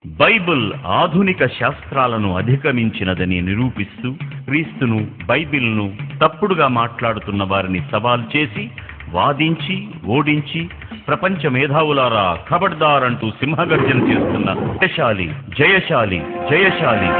Bible ఆధునిక శాస్త్రాలను అధిగమించినదని నిరూపిస్తూ క్రీస్తును బైబిల్ను తప్పుడుగా మాట్లాడుతున్న వారిని సవాల్ చేసి వాదించి ఓడించి ప్రపంచ మేధావులారా ఖబర్దార్ అంటూ సింహగర్జన చేస్తున్న జయశాలి జయశాలి జయశాలి.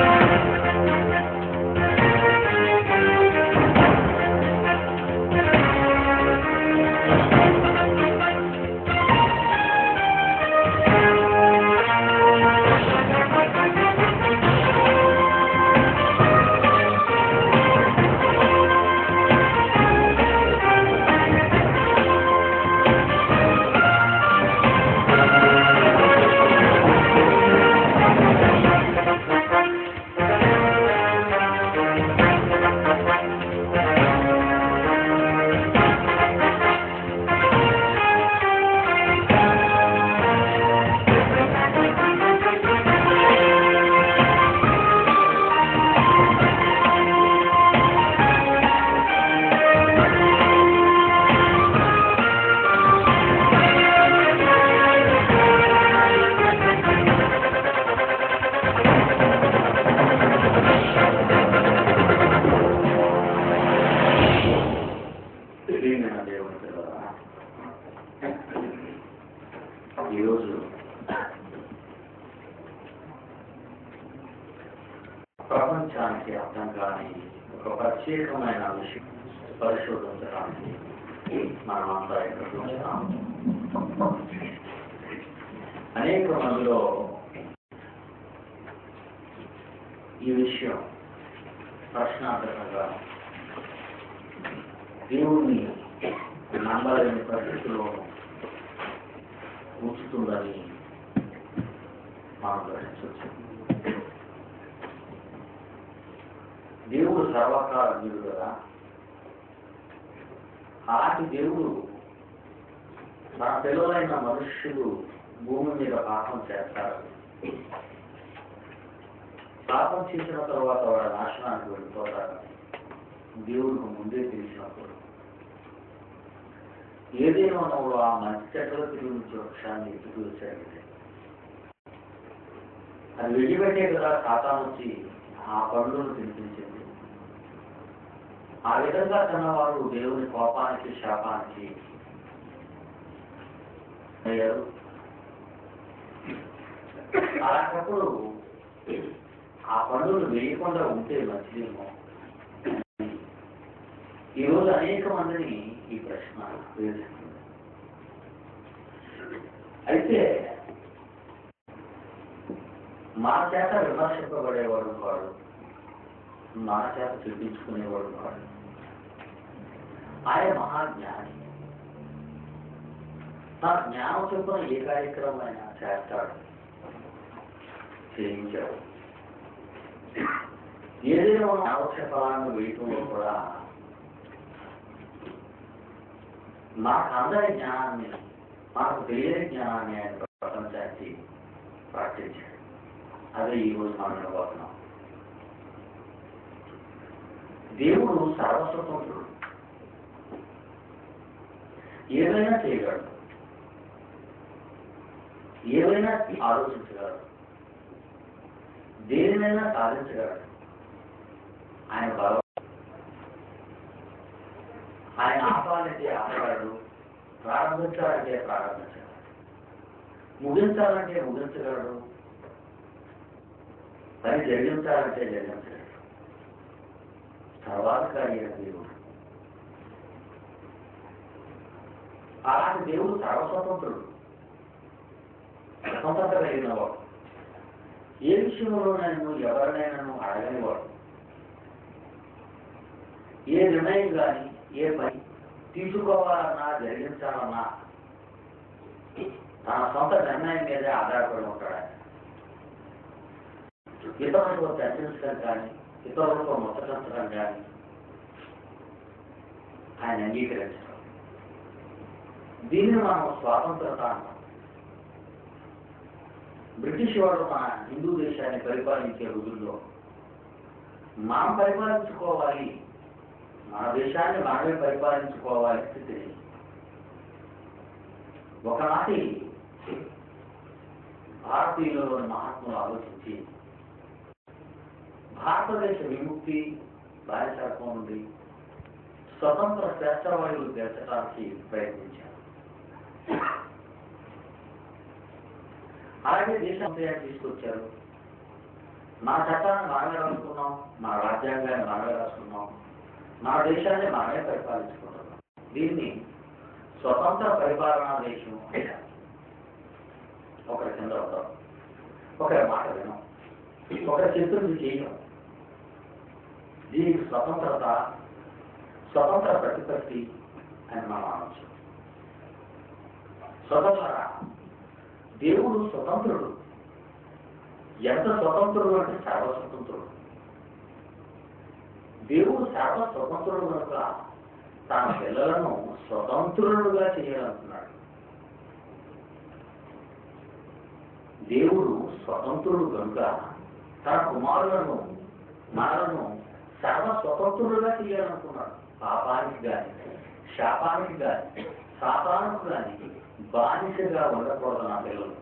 ఈరోజు ప్రపంచానికి అర్థం కాని ఒక ప్రత్యేకమైన విషయం పరిశోధించడానికి మనమంతా ఇక్కడ చూస్తున్నాం. అనేక మందిలో ఈ విషయం ప్రశ్నార్థకంగా దేవుణ్ణి నమ్మలేని పరిస్థితుల్లో ఉంచుతుందని మనం గ్రహించవచ్చు. దేవుడు సర్వకారణుడు కదా. అలాంటి దేవుడు తన పిల్లలైన మనుష్యులు భూమి మీద పాపం చేస్తారు. పాపం చేసిన తర్వాత వాడు నాశనానికి వెళ్ళిపోతారు. దేవుడికి ముందే తెలిసినప్పుడు ఏదైనా ఉన్నప్పుడు ఆ మంచి చెట్ల తిరిగి నుంచి వృక్షాన్ని ఎత్తుకు వచ్చాడు. అది వెళ్ళిపెట్టే కదా సాతాను వచ్చి ఆ పండును తినిపించింది. ఆ విధంగా తిన్నవారు దేవుని కోపానికి శాపానికి అయ్యారు. అలాంటప్పుడు ఆ పండును వేయకుండా ఉంటే మంచిదేమో. ఈరోజు అనేక మందిని ఈ ప్రశ్న వేధిస్తుంది. అయితే మా చేత విమర్శింపబడేవాడు కాడు, మా చేత చూపించుకునేవాడు కాడు. ఆయన మహాజ్ఞాని. నా జ్ఞానం చొప్పున ఏ కార్యక్రమం అయినా చేస్తాడు, చేయించాడు. ఏదైనా అవశ్య ఫలాన్ని వేయటంలో కూడా మాకు అందరి జ్ఞానాన్ని, మాకు తెలియని జ్ఞానాన్ని ఆయన ప్రపంచానికి ప్రకటించాడు. అదే ఈరోజు మనం వినబోతున్నాం. దేవుడు సర్వస్వతంత్రుడు, ఏదైనా చేయగలడు, ఏదైనా ఆలోచించగలడు, దేనినైనా సాధించగలడు. ఆయన బలం. ఆయన ఆపాలంటే ఆపగలడు, ప్రారంభించాలంటే ప్రారంభించగలడు, ముగించాలంటే ముగించగలడు, పని జరిగించాలంటే జరిగించగలడు. సర్వాధికారి అయిన దేవుడు. అలాంటి దేవుడు సర్వస్వతంత్రుడు, స్వతంత్రత కలిగిన వాడు. ఏ విషయంలోనైనా ఎవరినైనా అడగనివాడు. ఏ నిర్ణయం కానీ ఏ పని తీసుకోవాలన్నా జరిగించాలన్నా తన సొంత నిర్ణయం మీదే ఆధారపడి ఉంటాడు. ఇతరులతో చర్చించడం కానీ ఇతరులతో ముచ్చటించడం కానీ ఆయన అంగీకరించడం. దీన్ని మనం స్వాతంత్రత అంటాం. బ్రిటిష్ వాడు మన హిందూ దేశాన్ని పరిపాలించే రోజుల్లో మనం పరిపాలించుకోవాలి, మన దేశాన్ని మనమే పరిపాలించుకోవాలి స్థితి ఒకనాటి భారతీయులలోని మహాత్ములు ఆలోచించి భారతదేశ విముక్తి బానిసత్వం నుండి స్వతంత్ర శ్రేష్టవాయువులు పెంచడానికి ప్రయత్నించారు. అలాగే దేశాన్ని తీసుకొచ్చారు. మన చట్టాన్ని మనమే రాసుకున్నాం, మన రాజ్యాంగాన్ని మనమే రాసుకున్నాం, మన దేశాన్ని మనమే పరిపాలించుకుంటున్నాం. దీన్ని స్వతంత్ర పరిపాలనా దేశం అంటారు. ఒకరి కింద ఉంటాం, ఒకరి మాట వినం, ఒకరి చెప్తుంది చేయడం. దీనికి స్వతంత్రత, స్వతంత్ర ప్రతిపత్తి అని మనం అనవచ్చు. స్వతంత్ర దేవుడు స్వతంత్రుడు. ఎంత స్వతంత్రుడు అంటే సర్వస్వతంత్రుడు. దేవుడు సర్వస్వతంత్రుడు కనుక తన పిల్లలను స్వతంత్రులుగా చేయాలనుకున్నాడు. దేవుడు స్వతంత్రుడు కనుక తన కుమారులను మనలను సర్వస్వతంత్రులుగా చేయాలనుకున్నాడు. పాపానికి కానీ, శాపానికి కానీ, సాతానుకు కానీ బానిసగా ఉండకూడదు నా పిల్లలు.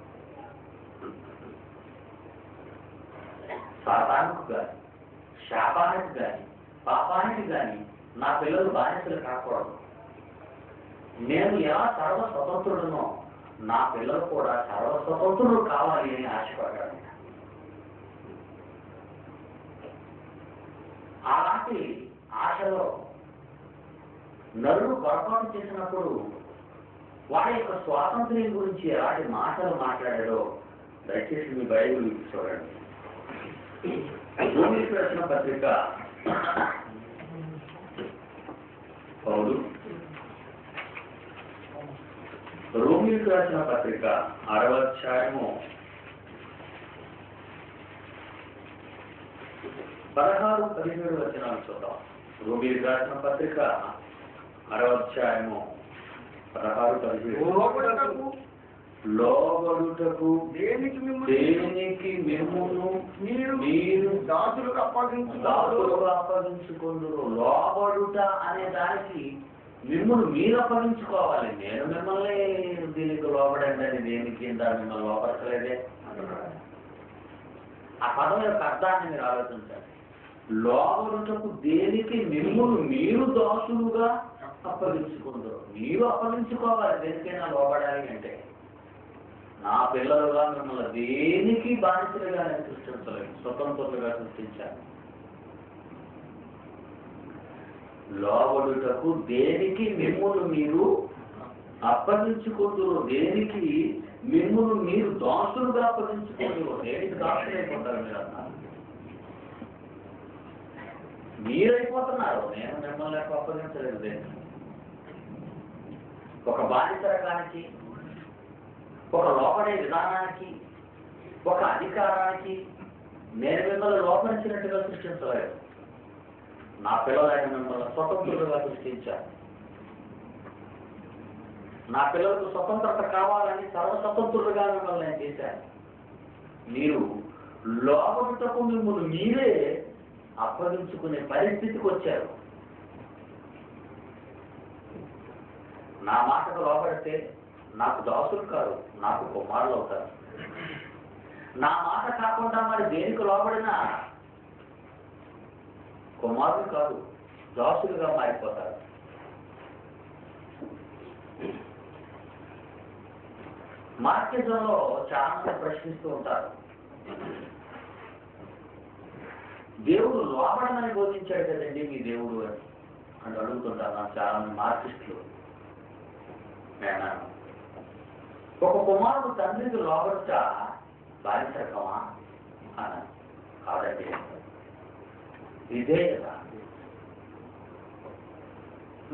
సాతానుకు కానీ, శాపానికి కానీ, పాపానికి కానీ నా పిల్లలు బానిసలు కాకూడదు. నేను ఎలా సర్వస్వతంత్రుడునో నా పిల్లలు కూడా సర్వస్వతంత్రులు కావాలి అని ఆశపడ్డాడు. అలాంటి ఆశలో నరుడు పొరపాటు చేసినప్పుడు వాడి యొక్క స్వాతంత్ర్యం గురించి ఎలాంటి మాటలు మాట్లాడాడో దయచేసి మీ బైబిల్ చూడండి. రోమీయులకు రాసిన పత్రిక పౌలు రోమీయులకు రాసిన పత్రిక 6వ అధ్యాయము 16-17 వచనాలు చూద్దాం. రోమీయులకు రాసిన పత్రిక 6వ అధ్యాయము 16-17. లోబడుటకు దేనికి మిమ్మును మీరు దాసులుగా అప్పగించుకుందురు. లోబడుట అనే దానికి మిమ్మల్ని మీరు అప్పగించుకోవాలి. నేను మిమ్మల్ని దీనికి లోబడండి అని దేనికి మిమ్మల్ని లోపడలేదే అంటున్నాడు. ఆ పదం యొక్క అర్థాన్ని మీరు ఆలోచించాలి. లోబడుటకు దేనికి మిమ్మల్ని మీరు దాసులుగా అప్పగించుకుందరు. మీరు అప్పగించుకోవాలి దేనికైనా లోబడాలి అంటే. నా పిల్లలుగా మిమ్మల్ని దేనికి బానిసలుగా నేను సృష్టించలేదు, స్వతంత్రులుగా సృష్టించాను. లోబడుటకు దేనికి మిమ్మల్ని మీరు అప్పగించుకుందరు. దేనికి మిమ్మల్ని మీరు దాసులుగా అప్పగించుకుందరు. దేనికి దాసులు అయిపోతారు మీరు అన్నారు. మీరైపోతున్నారు. నేను మిమ్మల్ని అప్పగించలేదు. దేనికి ఒక బానిస రకానికి, ఒక లోపడే విధానానికి, ఒక అధికారానికి నేను మిమ్మల్ని లోపరించినట్టుగా సృష్టించలేదు. నా పిల్లలైన మిమ్మల్ని స్వతంత్రులుగా సృష్టించాను. నా పిల్లలకు స్వతంత్రత కావాలని సర్వస్వతంత్రులుగా మిమ్మల్ని నేను చేశాను. మీరు లోపడుటకు మిమ్మల్ని మీరే అప్పగించుకునే పరిస్థితికి వచ్చారు. నా మాటకు లోపడితే నాకు దాసులు కాదు, నాకు కుమారులు అవుతారు. నా మాట కాకుండా మరి దేనికి లోబడినా కుమారులు కాదు, దాసులుగా మారిపోతారు. మార్కెట్లో చాలా మంది ప్రశ్నిస్తూ ఉంటారు, దేవుడు లోబడమని బోధించాడు కదండి మీ దేవుడు అని అడుగుతుంటారు నాకు చాలా మంది మార్కిస్టులు. ఒక కుమారుడు తండ్రికి లోబడుట బానిసకమా అన్నాను. కాదండి, ఇదే కదా.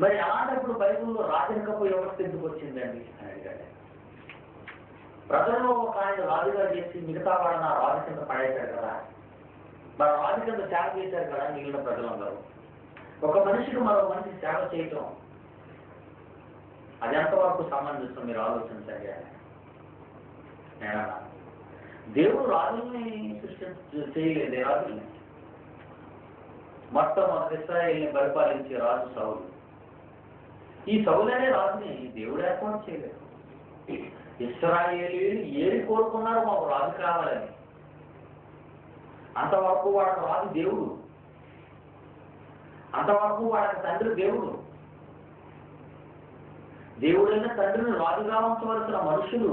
మరి అలాంటప్పుడు బైబిల్లో రాజరికపు వ్యవస్థ ఎందుకు వచ్చిందండి అని అడిగాడు. ప్రజల్లో ఒక ఆయన రాజుగా చేసి మిగతా వాళ్ళని ఆ రాజు కింద పడేశారు కదా, మరి రాజు కింద సేవ చేశారు కదా మిగిలిన ప్రజలందరూ. ఒక మనిషికి మరో మనిషి సేవ చేయటం అది ఎంతవరకు సంబంధించిన మీరు ఆలోచించండి. నేనా దేవుడు రాజుల్ని చేయలేదే. రాజుల్ని మొట్టమొదటి ఇశ్రాయేలుని పరిపాలించే రాజు సౌలు. ఈ సౌలు అనే రాజుని దేవుడు ఏర్పాటు చేయలేదు. ఇశ్రాయేలీయులు ఏది కోరుకున్నారో మాకు రాజు కావాలని. అంతవరకు వాళ్ళకి రాజు దేవుడు, అంతవరకు వాళ్ళకి తండ్రి దేవుడు. దేవుడైన తండ్రిని రాజుగా ఉంచవలసిన మనుషులు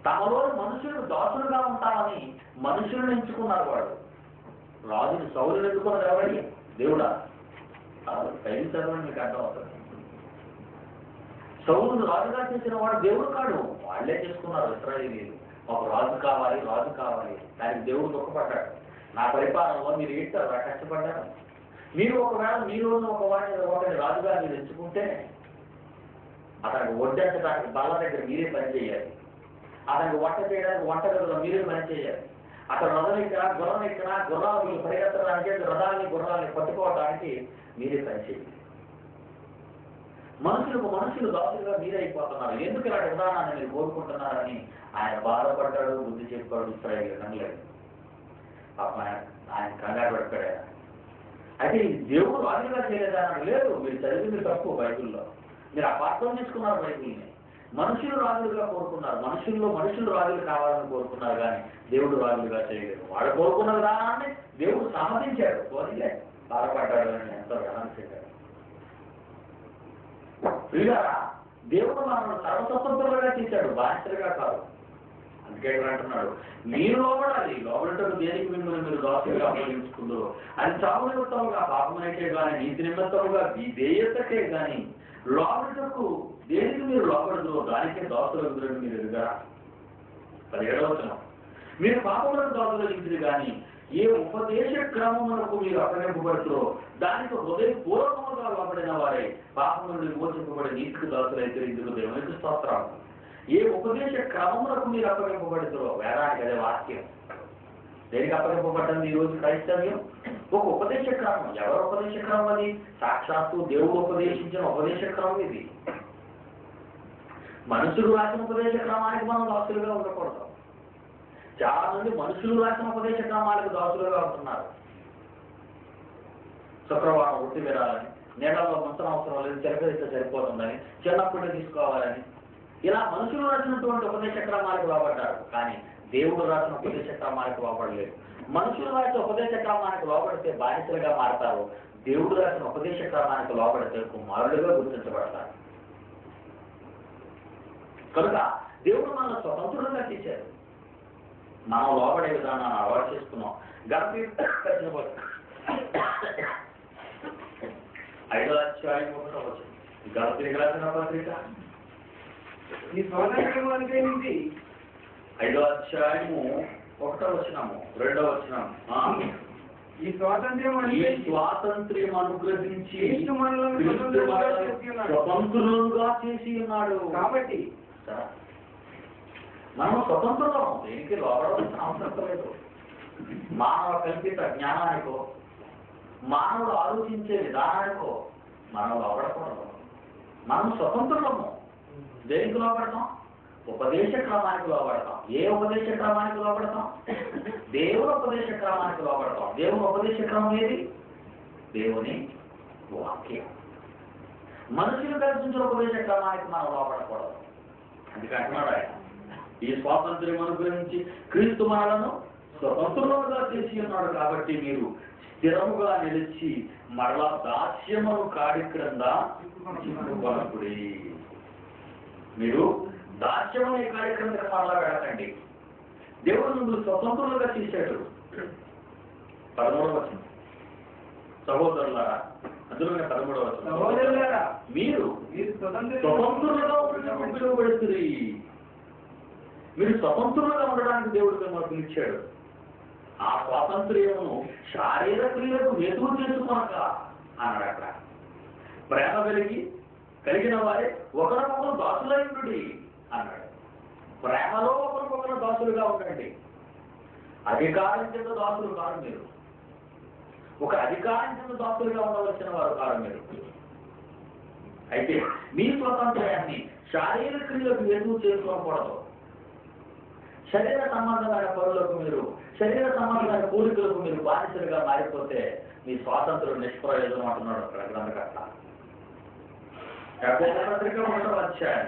తమలోని మనుషులు దాసులుగా ఉంటామని మనుషులను ఎంచుకున్నారు. వాడు రాజుని సౌలుని ఎన్నుకున్నది ఎవరని? దేవుడా? పైన చదవని మీకు అర్థం అవుతుంది. సౌలును రాజుగా చేసిన వాడు దేవుడు కాడు, వాళ్ళే చేసుకున్నారు ఇశ్రాయేలీయులు. మాకు రాజు కావాలి, రాజు కావాలి. దానికి దేవుడు దుఃఖపడ్డాడు. నా పరిపాలనలో మీరు ఏంటారు కష్టపడ్డారు. మీరు ఒకవేళ మీరు ఒకరిని రాజుగా మీరు ఎంచుకుంటే అతనికి వడ్డించడానికి బల్ల దగ్గర మీరే పని చేయాలి, అతనికి వంట చేయడానికి వంటగదిలో మీరే పని చేయాలి, అతను రథం ఎక్కినా గుర్రం ఎక్కినా గుర్రాలు మీరు పరిగెత్తడానికి రథాన్ని గుర్రాన్ని పట్టుకోవడానికి మీరే పని చేయాలి. మనుషులు దాసులుగా మీరే అయిపోతున్నారు. ఎందుకు ఇలాంటి విధానాన్ని మీరు కోరుకుంటున్నారని ఆయన బాధపడ్డాడు, బుద్ధి చెప్పాడు. ఇశ్రాయేలీయులు అనలేదు. ఆయన కంగారు పడిపోయాడు. అయితే దేవుడు రాజుగా చేయలేదని లేదు. మీరు చదివింది తప్పు. బైబిల్లో మీరు అపార్థం చేసుకున్నారు. బైబిల్ని మనుషులు రాజులుగా కోరుకున్నారు. మనుషులు రాజులు కావాలని కోరుకున్నారు, కానీ దేవుడు రాజులుగా చేయలేదు. వాడు కోరుకున్న విధానాన్ని దేవుడు సమ్మతించాడు. కోరిలే బాధపడ్డాడు అని ఎంతో గమనించాడు. ప్రియులారా, దేవుడు మనల్ని సర్వస్వతంత్రులుగా చేశాడు, బాధ్యతగా కాదు. అందుకే అంటున్నాడు, మీరు లోబడాలి. లోబడటకు దేనికి మిమ్మల్ని మీరు దాసులుగా అప్పగించుకుందరో అది చావు నిమిత్తముగా, పాపమైతే కానీ నీతి నిమిత్తముగా విధేయతకే కానీ లోబడటకు దేనికి మీరు లోబడదు దానికే దాసులు మీరు ఎదుగురా. 17వ వచనం, మీరు పాపములకు దాసులు కానీ ఏ ఉపదేశ క్రమములకు మీరు అప్పగింపబడుతురో దానికి హృదయపూర్వకముగా లోబడిన వారే పాపము నుండి మోచింపబడి నీతికి దాసులైతే ఇందుకు దేవునికి స్తోత్రం. ఏ ఉపదేశ క్రమములకు మీరు అప్పగింపబడుతురో, వేదానికి అదే వాక్యం. దేనికి అప్పగింపబడ్డంది ఈరోజు క్రైస్తవ్యం? ఒక ఉపదేశ క్రమం. ఎవరు ఉపదేశ క్రమం అది? సాక్షాత్తు దేవుడు ఉపదేశించిన ఉపదేశ క్రమం ఇది. మనుషులు రాసిన ఉపదేశ క్రమానికి మనం దాసులుగా ఉండకూడదు. చాలా మంది మనుషులు రాసిన ఉపదేశ క్రమాలకు దాసులుగా ఉంటున్నారు. శుక్రవారం ఒట్టి వినాలని, నీళ్ళలో మంచం అవసరం లేదు, చిరకరిస్తే సరిపోతుందని, చిన్నప్పుడు తీసుకోవాలని, ఇలా మనుషులు రాసినటువంటి ఉపదేశ క్రమాలకు లోబడ్డారు. కానీ దేవుడు రాసిన ఉపదేశ క్రమానికి లోబడలేదు. మనుషులు రాసిన ఉపదేశ క్రమానికి లోబడితే బానిసలుగా మారతారు. దేవుడు రాసిన ఉపదేశ క్రమానికి లోబడితే కుమారులుగా గుర్తించబడతారు. కనుక దేవుడు మనల్ని స్వతంత్రులుగా చేశారు. మనం లోబడే విధానాన్ని అలవాటు చేసుకున్నాం. గలతీ 5వ అధ్యాయం 1వ వచనం. గలతీయులకు రాసిన పత్రిక ఈ స్వాతంత్ర్యం అనుగ్రహించి 5వ అధ్యాయము 1వ వచనము 2వ వచనం. ఈ స్వాతంత్ర్యం అనుగ్రహించి మనల్ని స్వతంత్రులుగా చేసి ఉన్నాడు. కాబట్టి మనం స్వతంత్రం. దేనికి లోపడవలసిన అవసరం లేదు. మానవ కల్పిత జ్ఞానానికో మానవుడు ఆలోచించే విధానానికో మనం లోపడకూడదు. మనం స్వతంత్రులము. దేనికి లోపడతాం? ఉపదేశ క్రమానికి లోపడతాం. ఏ ఉపదేశ క్రమానికి లోపడతాం? దేవుని ఉపదేశ క్రమానికి లోపడతాం. దేవుని ఉపదేశ క్రమం ఏది? దేవుని వాక్యం. మనుషులు కల్పించిన ఉపదేశ క్రమానికి మనం లోపడకూడదు. అందుకే అంటున్నాడు ఆయన, ఈ స్వాతంత్ర్యం అనుగ్రహించి క్రీస్తు మనలను స్వతంత్రులుగా చేసి ఉన్నాడు. కాబట్టి మీరు స్థిరముగా నిలిచి మరలా దాస్యమును కాడి క్రింద చిక్కుకొనకుడి. మీరు దాస్యమనే కాడి క్రింద మరలా వెళ్ళకండి. దేవుడు నువ్వు స్వతంత్రులుగా చేశాడు. 13వ వచనం. సహోదరులారా, అందులో 13వ వచనం, సహోదరులారా మీరు స్వతంత్రులుగా ఉండడానికి పిలువబడుతుంది. మీరు స్వతంత్రులుగా ఉండడానికి దేవుడు మిమ్మల్ని పిలిచాడు. ఆ స్వాతంత్ర్యమును శారీరక క్రియలకు హేతువు చేసుకొనక అన్నాడు అక్కడ. ప్రేమ కలిగిన వారే ఒకరికొకరు దాసులైనడి అన్నాడు. ప్రేమలో ఒకరికొకరు దాసులుగా ఉండండి. అధికారం కింద దాసులు కాదు మీరు. ఒక అధికారం కింద దాసులుగా ఉండవలసిన వారు కాదు మీరు. అయితే మీ స్వాతంత్ర్యాన్ని శారీరక క్రియలకు హేతువు చేసుకోకూడదు. శరీర సంబంధమైన పనులకు మీరు, శరీర సంబంధమైన కోరికలకు మీరు బానిసలుగా మారిపోతే మీ స్వాతంత్రం నిష్ప్రయోజనం అంటున్నాడు అక్కడ గ్రంథకర్త. యాకోబు పత్రిక 1వ అధ్యాయం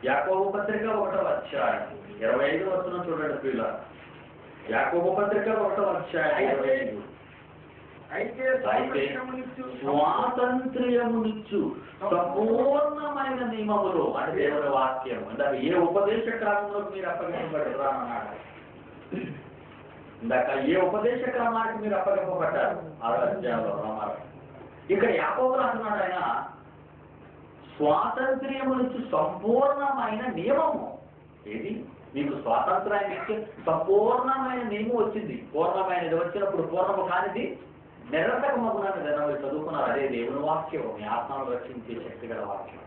యాకోబు పత్రిక 1వ అధ్యాయం 25 వచనం చూడండి ప్రియుల. యాకోబు పత్రిక 1వ అధ్యాయం 25. అయితే స్వాతంత్ర్యమునిచ్చు సంపూర్ణమైన నియమములు అంటే దేవుని వాక్యం ఇందాక ఏ ఉపదేశ క్రమంలో మీరు అప్పగింపబడరా అన్నాడు. ఇందాక ఏ ఉపదేశ క్రమానికి మీరు అప్పగింపబడ్డారు 6వ అధ్యాయంలో రామారు. ఇక్కడ యాకోబు అంటున్నాడు ఆయన స్వాతంత్ర్యమునిచ్చు సంపూర్ణమైన నియమము. ఏది మీకు స్వాతంత్రాన్ని ఇచ్చే సంపూర్ణమైన నియమం వచ్చింది. పూర్ణమైనది వచ్చినప్పుడు పూర్ణము కానిది నిరర్థకమగునని జనం చదువుకున్నారు. అదే దేవుని వాక్యం, మీ ఆత్మను రక్షించే శక్తి గల వాక్యం.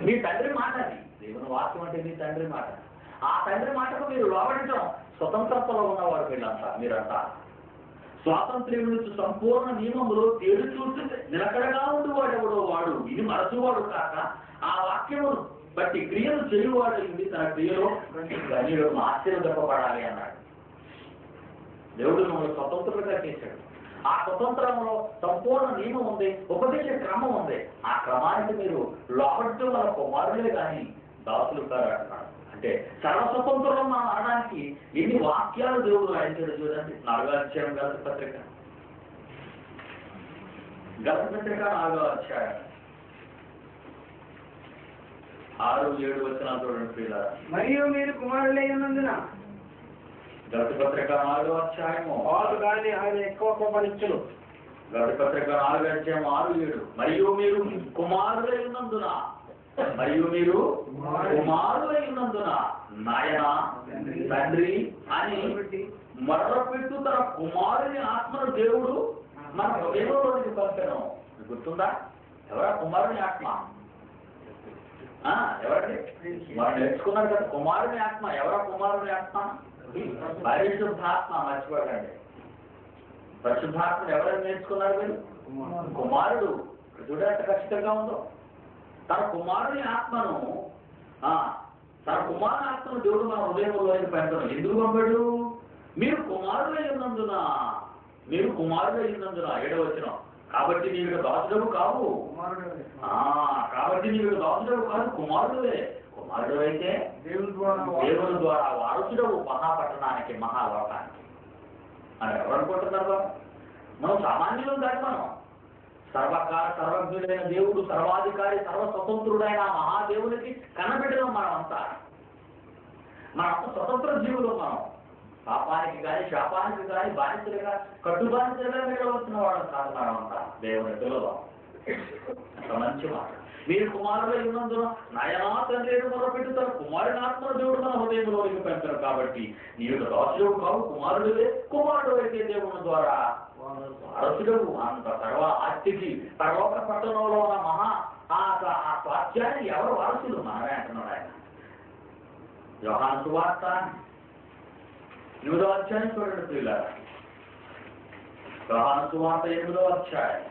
మీ తండ్రి మాట అది. దేవుని వాక్యం అంటే మీ తండ్రి మాట. ఆ తండ్రి మాటకు మీరు లోబడటం స్వతంత్రతలో ఉన్నవాడు మీరంతా. స్వాతంత్ర్యం నుంచి సంపూర్ణ నియమములో తేడు చూసి నిలకడగా ఉండివాడెవడో వాడు ఇది మరచువాడు కాక ఆ వాక్యమును బట్టి క్రియలు చేయువాడు తన క్రియలో గనిలో ఆశ్చర్యపడాలి అన్నాడు. దేవుడు మమ్మల్ని స్వతంత్రులుగా చేశాడు. ఆ స్వతంత్రంలో సంపూర్ణ నియమం ఉంది, ఉపదేశ క్రమం ఉంది. ఆ క్రమానికి మీరు లోపడుతూ మన కుమారులే కానీ దాసులు కారు అంటున్నాడు. అంటే సర్వస్వతంత్రం మనం అనడానికి ఎన్ని వాక్యాలు దేవుడు రాయించాడు చూడండి. 4వ అధ్యాయం గలతి పత్రిక 4వ అధ్యాయం 6-7 వచనాలు చూడండి ప్రియులారా. మరియు మీరు కుమారులై ఉన్నందున గలతి పత్రిక 4వ అధ్యాయము వారు కానీ ఆయన ఎక్కువ కోపనిచ్చును. గలతి పత్రిక 4వ అధ్యాయం 6-7. మరియు మీరు కుమారులై ఉన్నందున నాయన తండ్రి అని మర్రపెట్టు తన కుమారుని ఆత్మను దేవుడు మన హృదయంలోనికి పంపెను. గుర్తుందా? ఎవరా కుమారుని ఆత్మ? ఎవరండి? మనం నేర్చుకున్నారు కదా కుమారుని ఆత్మ. ఎవరా కుమారుని ఆత్మ? పరిశుద్ధాత్మ. మర్చిపోకండి. పరిశుద్ధాత్మను ఎవరైనా నేర్చుకున్నారు మీరు? కుమారుడు. చూడండి ఖచ్చితంగా ఉందో. తన కుమారుని ఆత్మను దేవుడు మన హృదయంలోకి పంపడం. ఎందుకు పంపాడు? మీరు కుమారులై ఉన్నందున 7వ వచనం. కాబట్టి నీవు దాసుడవు కావు. కుమారుడువే. కుమారుడు అయితే దేవుని ద్వారా వారసుడవు మహాపట్టణానికి, మహాలోకానికి అని ఎవరు అనుకుంటున్నారు? మనం సామాన్యులం కాదు. మనం సర్వకాల సర్వజ్ఞుడైన దేవుడు, సర్వాధికారి, సర్వస్వతంత్రుడైన మహాదేవునికి కన్నబిడ్డలం మనమంతా. మనంతా స్వతంత్ర జీవులు. మనం పాపానికి కానీ శాపానికి కానీ బానిసలుగా కట్టుబానిసలుగా వెళ్ళవలసిన వాడు కాదు. మనమంతా దేవుని పిల్లలు. అంత మంచి మాట. మీరు కుమారులై ఉన్నందున నయనా తండ్రి మొదలుపెట్టి తన కుమారుని ఆత్మను దేవుడు మన హృదయంలోకి పంపారు. కాబట్టి నీవు దాసుడు కావు, కుమారుడువే. కుమారుడు అయితే దేవుని ద్వారా వారసుడవు. అంత సర్వ ఆస్తికి పరలోక పట్టణంలో ఉన్న మహా ఆ స్వాస్థ్యాన్ని ఎవరు వారసులు? మనమే అంటున్నాడు ఆయన. యోహాను సువార్త 8వ అధ్యాయం చూడండి ప్రియులారా. యోహాను సువార్త 8వ అధ్యాయం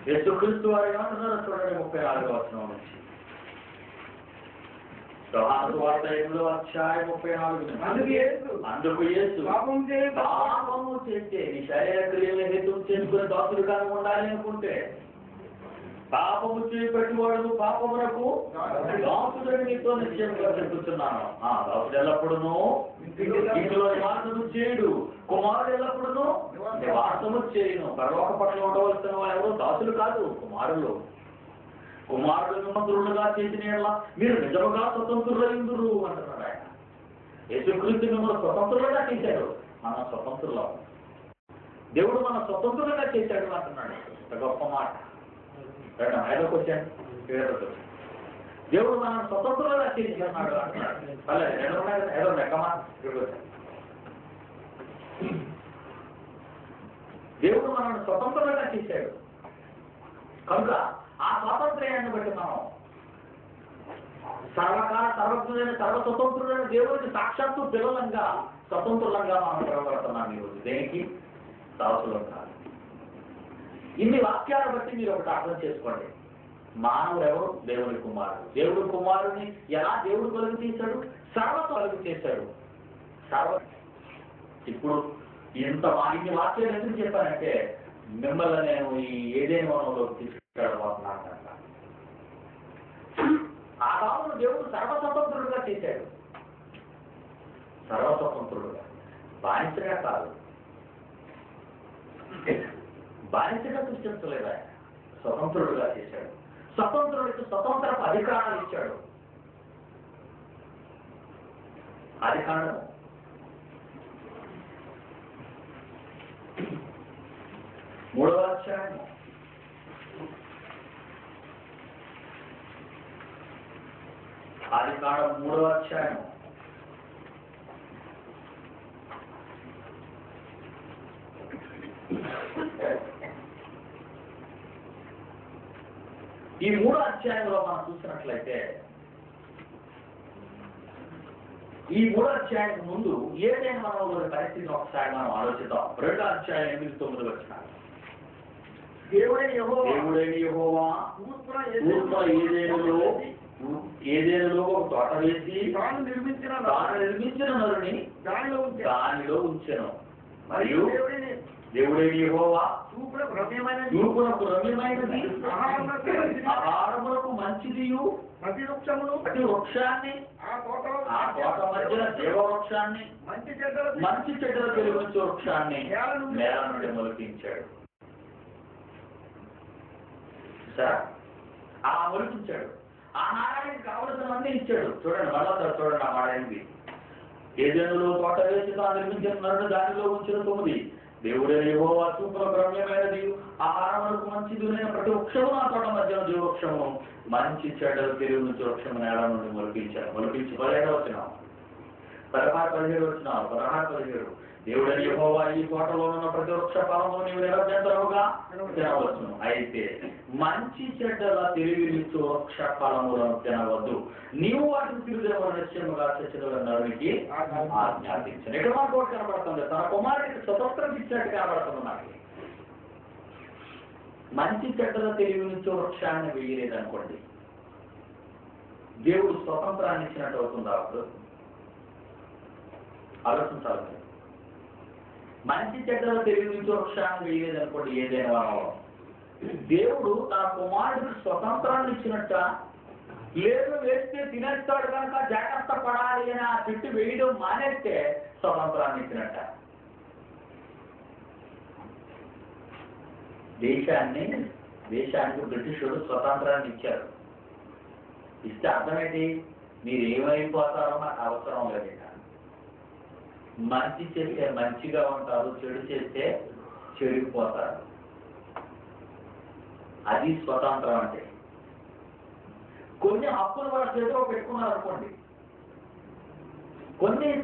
యేసుక్రీస్తు వారు ఏమంటున్నారో చూడండి 34వ వచనం నుంచి. యోహాను సువార్త 8వ అధ్యాయం 34. అందుకు యేసు పాపము చేస్తే నీ శరీర క్రియలు హేతువు చేసుకునే దాసులుగానే ఉండాలి అనుకుంటే పాపము చేపట్టివాడు పాపమునకు దాసుడని నీతో నిశ్చయంగా చెప్పుతున్నాను. దాసుడు ఎల్లప్పుడూ ఇంట్లో నివాసము చేయుడు, కుమారుడు ఎల్లప్పుడూ నివాసము చేయును. పరలోక పట్ల ఉండవలసిన వాళ్ళు ఎవరు? దాసులు కాదు, కుమారులు. కుమారుడు స్వతంత్రులుగా చేసిన మీరు నిజముగా స్వతంత్రులైందురు అంటున్నాడు ఆయన. యేసుక్రీస్తు మిమ్మల్ని స్వతంత్రులుగా చేశాడు. మనం స్వతంత్రులం. దేవుడు మన స్వతంత్రులుగా చేశాడు అంటున్నాడు. గొప్ప మాట. 5వ క్వశ్చన్. దేవుడు మనం స్వతంత్రులుగా చేస్తున్నాడు అంటున్నాడు. ఏదో లెక్కమా. దేవుడు మనల్ని స్వతంత్రులుగా చేశాడు కనుక ఆ స్వాతంత్ర్యాన్ని బట్టి మనం సర్వకాల సర్వజ్ఞుడైన సర్వస్వతంత్రుడైన దేవుడికి సాక్షాత్తు పిల్లలంగా స్వతంత్రులంగా మనం పిలవబడుతున్నాం ఈరోజు. దేనికి? దాసులం కాదు. ఇన్ని వాక్యాలను బట్టి మీరు ఒకటి అర్థం చేసుకోండి. మానవుడు ఎవరు? దేవుని కుమారుడు. దేవుడి కుమారుడిని ఎలా దేవుడు కలుగు చేశాడు? సర్వతో కలుగు చేశాడు. ఇప్పుడు ఇన్ని వాక్యాలు ఎందుకు చెప్పానంటే మిమ్మల్ని నేను ఈ ఏదైనా వనంలోకి తీసుకెళ్ళబోతున్నాను. ఆదామును దేవుడు సర్వస్వతంత్రుడుగా చేశాడు. సర్వస్వతంత్రుడుగా, బానిసగా కాదు. బానిసగా సృష్టించలేదు ఆయన, స్వతంత్రుడుగా చేశాడు. స్వతంత్రుడికి స్వతంత్రపు అధికారాలు ఇచ్చాడు. అధికారం 3వ అధ్యాయం ఆదికాండం 3వ అధ్యాయం ఈ 3వ అధ్యాయంలో మనం చూసినట్లయితే ఈ 3వ అధ్యాయం ముందు ఏదైనా మనం పరిస్థితిని ఒకసారి మనం ఆలోచిద్దాం. 2వ అధ్యాయం 8-9 వచనాలు. దేవుడైన యెహోవా తూర్పున ఏదేనులో ఒక తోట వేసి తాను నిర్మించిన నరుని దానిలో ఉంచెను. మరియు దేవుడైన దేవుడైన యెహోవా చూపునకు రమ్యమైనది ఆహారములకు మంచిదియు ప్రతి వృక్షమును ప్రతి వృక్షాన్ని ఆ తోట మధ్యన దేవవృక్షాన్ని మంచి చెడ్డలు తెలివించే వృక్షాన్ని నేల నుండి మొలిపించాడు. సార్ ఆ మొలిపించాడు. ఆహారానికి కావలసినవన్నీ ఇచ్చాడు. చూడండి, మళ్ళా చూడండి ఆ మాట ఏంటి. ఏదేనులో తోట వేసి తాను నిర్మించిన నరుడు దానిలో ఉంచిన 9. దేవుడైన యెహోవా చూపునకు రమ్యమైనది ఆహారములకు మంచిదినైన ప్రతి వృక్షము ఆ తోట మధ్యన జీవవృక్షము మంచి చెడ్డలు తెలివించే వృక్షము నేల నుండి మొలిపించాడు. మొలిపించి 15 వచనం 16-17 వచనాలు 16-17. దేవుడైన యెహోవా ఈ తోటలో ఉన్న ప్రతి వృక్ష ఫలము నీవు నిరభ్యంతరముగా తినవచ్చును. అయితే మంచి చెడ్డల తెలివినిచ్చు వృక్ష ఫలములను తినవద్దు. నీవు వాటిని తిరుగుదల నిశ్చయముగా చర్చల నరునికి ఆజ్ఞాపించను. ఇక్కడ మనకు ఒకటి కనబడుతుంది, తన కుమారుడికి స్వతంత్రం ఇచ్చినట్టు కనబడుతుంది. మనకి మంచి చెడ్డల తెలివినిచ్చు వృక్షాన్ని వేయలేదనుకోండి, దేవుడు స్వతంత్రాన్ని ఇచ్చినట్టు అవుతుంది. అప్పుడు ఆలోచించాలి. మంచి చెడ్డల తెలివించే వృక్షాన్ని వేయలేదనుకోండి, ఏదైనా వనంలో దేవుడు తన కుమారుడికి స్వతంత్రాన్ని ఇచ్చినట్ట. లేదు వేస్తే తినేస్తాడు కనుక జాగ్రత్త పడాలి అని ఆ చెట్టు వేయడం మానేస్తే స్వతంత్రాన్ని ఇచ్చినట్ట. దేశానికి బ్రిటిషుడు స్వతంత్రాన్ని ఇచ్చారు. ఇస్తే అర్థమేంటి? మీరు ఏమైపోతారో నాకు అవసరం లేదు. మంచి చేస్తే మంచిగా ఉంటారు, చెడు చేస్తే చెడిపోతారు. అది స్వతంత్రం అంటే. కొన్ని హక్కులు వాళ్ళ చేతిలో పెట్టుకున్నారు అనుకోండి,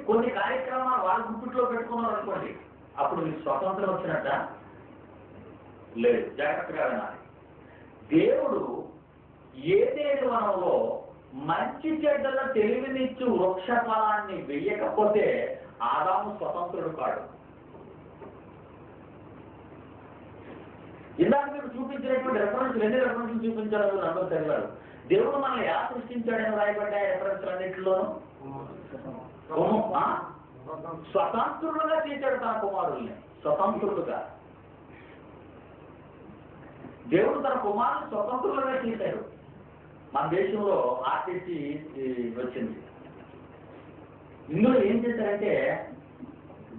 కొన్ని కార్యక్రమాలు వాళ్ళ గుప్పిట్లో పెట్టుకున్నారు అనుకోండి, అప్పుడు మీకు స్వతంత్రం వచ్చినట్ట లేదు. జాగ్రత్తగా వినాలి. దేవుడు ఏదేని వనంలో మంచి చెడ్డల తెలివినిచ్చు వృక్ష ఫలాన్ని వెయ్యకపోతే ఆదాము స్వతంత్రుడు కాడు. ఇందాక మీరు చూపించినటువంటి రెఫరెన్స్ 2 రెఫరెన్స్లు చూపించారు. మీరు అందరూ తెలియారు. దేవుడు మనల్ని ఎలా సృష్టించాడని రాయబడ్డాయి రెఫరెన్స్ అన్నింటిలోనూ. స్వతంత్రులుగా చేశాడు తన కుమారుల్ని, స్వతంత్రులుగా. దేవుడు తన కుమారుని స్వతంత్రులుగా చేశాడు. మన దేశంలో ఆర్టీసీ వచ్చింది. ఇందులో ఏం చేశారంటే,